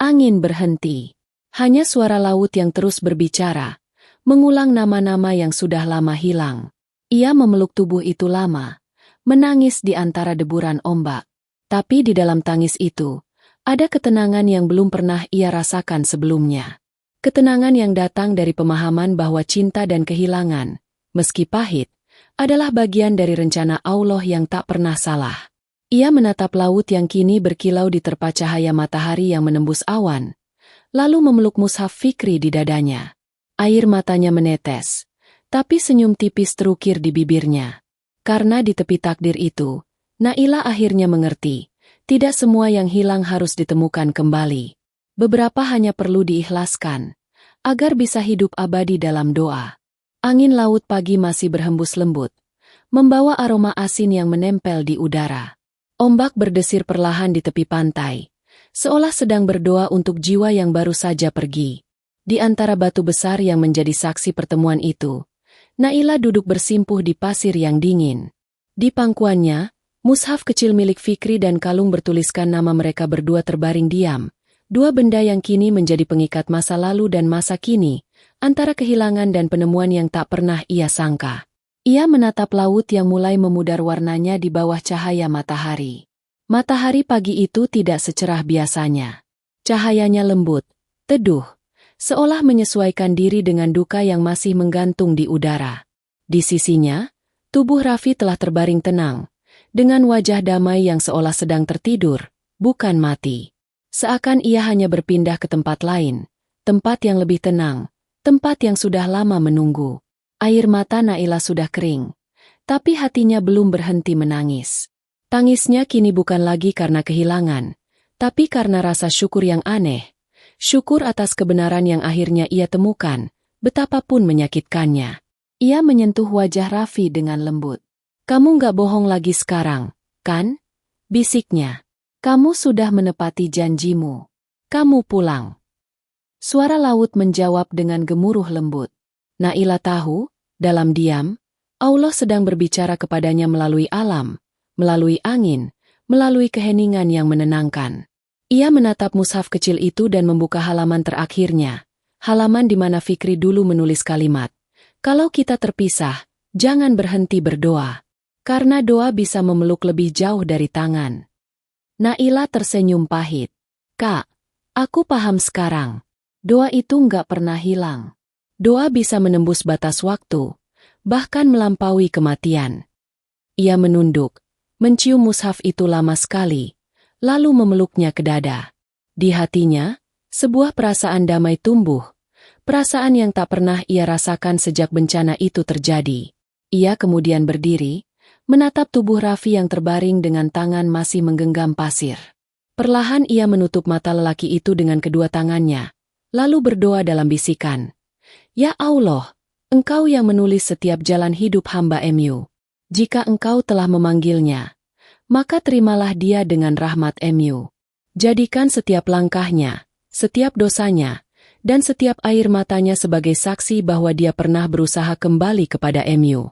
Angin berhenti. Hanya suara laut yang terus berbicara, mengulang nama-nama yang sudah lama hilang. Ia memeluk tubuh itu lama, menangis di antara deburan ombak. Tapi di dalam tangis itu, ada ketenangan yang belum pernah ia rasakan sebelumnya. Ketenangan yang datang dari pemahaman bahwa cinta dan kehilangan, meski pahit, adalah bagian dari rencana Allah yang tak pernah salah. Ia menatap laut yang kini berkilau diterpa cahaya matahari yang menembus awan, lalu memeluk mushaf Fikri di dadanya. Air matanya menetes, tapi senyum tipis terukir di bibirnya. Karena di tepi takdir itu, Naila akhirnya mengerti, tidak semua yang hilang harus ditemukan kembali. Beberapa hanya perlu diikhlaskan, agar bisa hidup abadi dalam doa. Angin laut pagi masih berhembus lembut, membawa aroma asin yang menempel di udara. Ombak berdesir perlahan di tepi pantai, seolah sedang berdoa untuk jiwa yang baru saja pergi. Di antara batu besar yang menjadi saksi pertemuan itu, Naila duduk bersimpuh di pasir yang dingin. Di pangkuannya, mushaf kecil milik Fikri dan kalung bertuliskan nama mereka berdua terbaring diam. Dua benda yang kini menjadi pengikat masa lalu dan masa kini, antara kehilangan dan penemuan yang tak pernah ia sangka. Ia menatap laut yang mulai memudar warnanya di bawah cahaya matahari. Matahari pagi itu tidak secerah biasanya. Cahayanya lembut, teduh, seolah menyesuaikan diri dengan duka yang masih menggantung di udara. Di sisinya, tubuh Raffi telah terbaring tenang, dengan wajah damai yang seolah sedang tertidur, bukan mati. Seakan ia hanya berpindah ke tempat lain, tempat yang lebih tenang, tempat yang sudah lama menunggu. Air mata Naila sudah kering, tapi hatinya belum berhenti menangis. Tangisnya kini bukan lagi karena kehilangan, tapi karena rasa syukur yang aneh. Syukur atas kebenaran yang akhirnya ia temukan, betapapun menyakitkannya. Ia menyentuh wajah Raffi dengan lembut. "Kamu nggak bohong lagi sekarang, kan?" bisiknya. "Kamu sudah menepati janjimu. Kamu pulang." Suara laut menjawab dengan gemuruh lembut. Naila tahu, dalam diam, Allah sedang berbicara kepadanya melalui alam, melalui angin, melalui keheningan yang menenangkan. Ia menatap mushaf kecil itu dan membuka halaman terakhirnya, halaman di mana Fikri dulu menulis kalimat, "Kalau kita terpisah, jangan berhenti berdoa, karena doa bisa memeluk lebih jauh dari tangan." Naila tersenyum pahit. "Kak, aku paham sekarang. Doa itu nggak pernah hilang. Doa bisa menembus batas waktu, bahkan melampaui kematian." Ia menunduk, mencium mushaf itu lama sekali, lalu memeluknya ke dada. Di hatinya, sebuah perasaan damai tumbuh, perasaan yang tak pernah ia rasakan sejak bencana itu terjadi. Ia kemudian berdiri, menatap tubuh Raffi yang terbaring dengan tangan masih menggenggam pasir. Perlahan ia menutup mata lelaki itu dengan kedua tangannya, lalu berdoa dalam bisikan, "Ya Allah, Engkau yang menulis setiap jalan hidup hamba MU. Jika Engkau telah memanggilnya, maka terimalah dia dengan rahmat MU. Jadikan setiap langkahnya, setiap dosanya, dan setiap air matanya sebagai saksi bahwa dia pernah berusaha kembali kepada MU."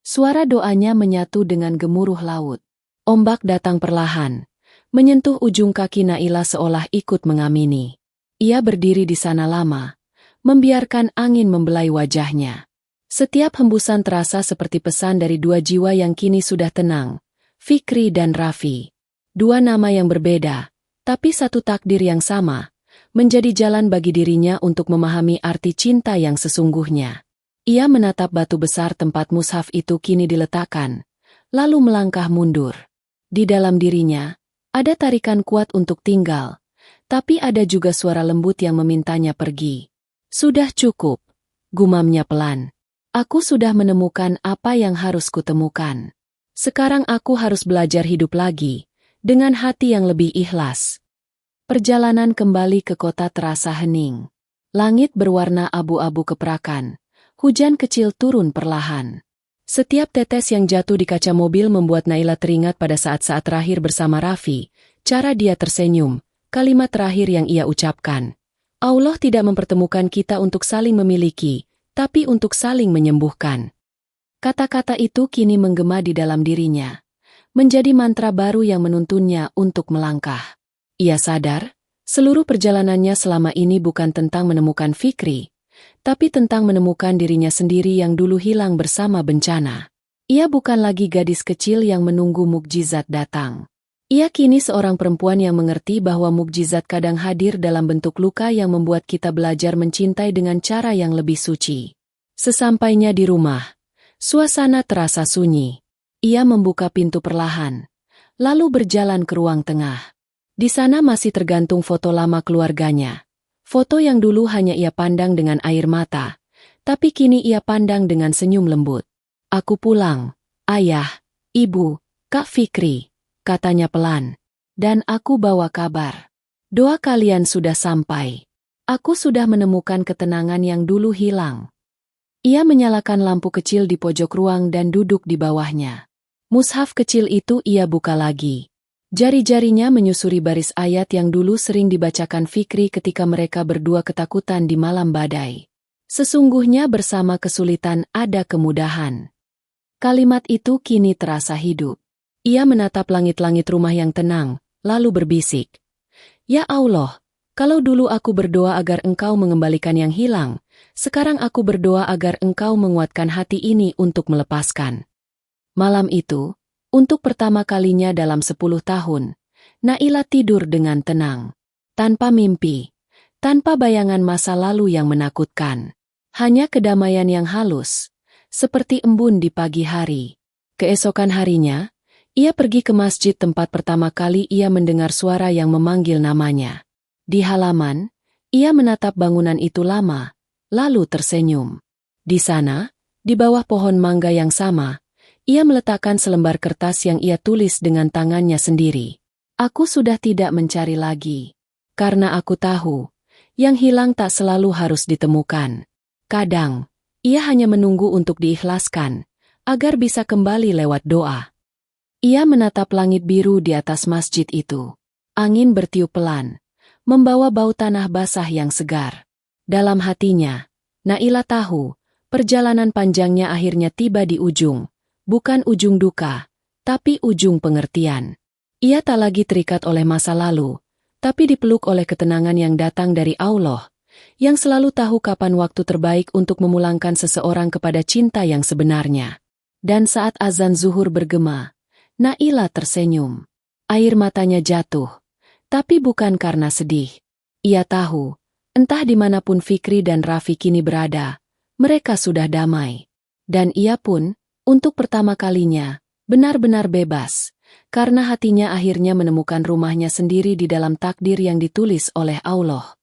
Suara doanya menyatu dengan gemuruh laut. Ombak datang perlahan, menyentuh ujung kaki Naila seolah ikut mengamini. Ia berdiri di sana lama, membiarkan angin membelai wajahnya. Setiap hembusan terasa seperti pesan dari dua jiwa yang kini sudah tenang, Fikri dan Raffi. Dua nama yang berbeda, tapi satu takdir yang sama, menjadi jalan bagi dirinya untuk memahami arti cinta yang sesungguhnya. Ia menatap batu besar tempat mushaf itu kini diletakkan, lalu melangkah mundur. Di dalam dirinya, ada tarikan kuat untuk tinggal, tapi ada juga suara lembut yang memintanya pergi. "Sudah cukup," gumamnya pelan. "Aku sudah menemukan apa yang harus kutemukan. Sekarang aku harus belajar hidup lagi, dengan hati yang lebih ikhlas." Perjalanan kembali ke kota terasa hening. Langit berwarna abu-abu keperakan. Hujan kecil turun perlahan. Setiap tetes yang jatuh di kaca mobil membuat Naila teringat pada saat-saat terakhir bersama Raffi. Cara dia tersenyum, kalimat terakhir yang ia ucapkan. Allah tidak mempertemukan kita untuk saling memiliki, tapi untuk saling menyembuhkan. Kata-kata itu kini menggema di dalam dirinya, menjadi mantra baru yang menuntunnya untuk melangkah. Ia sadar, seluruh perjalanannya selama ini bukan tentang menemukan Fikri, tapi tentang menemukan dirinya sendiri yang dulu hilang bersama bencana. Ia bukan lagi gadis kecil yang menunggu mukjizat datang. Ia kini seorang perempuan yang mengerti bahwa mukjizat kadang hadir dalam bentuk luka yang membuat kita belajar mencintai dengan cara yang lebih suci. Sesampainya di rumah, suasana terasa sunyi. Ia membuka pintu perlahan, lalu berjalan ke ruang tengah. Di sana masih tergantung foto lama keluarganya. Foto yang dulu hanya ia pandang dengan air mata, tapi kini ia pandang dengan senyum lembut. "Aku pulang, Ayah, Ibu, Kak Fikri," katanya pelan. "Dan aku bawa kabar. Doa kalian sudah sampai. Aku sudah menemukan ketenangan yang dulu hilang." Ia menyalakan lampu kecil di pojok ruang dan duduk di bawahnya. Mushaf kecil itu ia buka lagi. Jari-jarinya menyusuri baris ayat yang dulu sering dibacakan Fikri ketika mereka berdua ketakutan di malam badai. "Sesungguhnya bersama kesulitan ada kemudahan." Kalimat itu kini terasa hidup. Ia menatap langit-langit rumah yang tenang, lalu berbisik, "Ya Allah, kalau dulu aku berdoa agar Engkau mengembalikan yang hilang, sekarang aku berdoa agar engkau menguatkan hati ini untuk melepaskan. Malam itu, untuk pertama kalinya dalam 10 tahun, Naila tidur dengan tenang. Tanpa mimpi, tanpa bayangan masa lalu yang menakutkan. Hanya kedamaian yang halus, seperti embun di pagi hari. Keesokan harinya, ia pergi ke masjid tempat pertama kali ia mendengar suara yang memanggil namanya. Di halaman, ia menatap bangunan itu lama, lalu tersenyum. Di sana, di bawah pohon mangga yang sama, ia meletakkan selembar kertas yang ia tulis dengan tangannya sendiri. Aku sudah tidak mencari lagi. Karena aku tahu, yang hilang tak selalu harus ditemukan. Kadang, ia hanya menunggu untuk diikhlaskan, agar bisa kembali lewat doa. Ia menatap langit biru di atas masjid itu. Angin bertiup pelan, membawa bau tanah basah yang segar. Dalam hatinya, Naila tahu, perjalanan panjangnya akhirnya tiba di ujung, bukan ujung duka, tapi ujung pengertian. Ia tak lagi terikat oleh masa lalu, tapi dipeluk oleh ketenangan yang datang dari Allah, yang selalu tahu kapan waktu terbaik untuk memulangkan seseorang kepada cinta yang sebenarnya. Dan saat azan zuhur bergema, Naila tersenyum. Air matanya jatuh, tapi bukan karena sedih. Ia tahu, entah dimanapun Fikri dan Raffi kini berada, mereka sudah damai. Dan ia pun, untuk pertama kalinya, benar-benar bebas, karena hatinya akhirnya menemukan rumahnya sendiri di dalam takdir yang ditulis oleh Allah.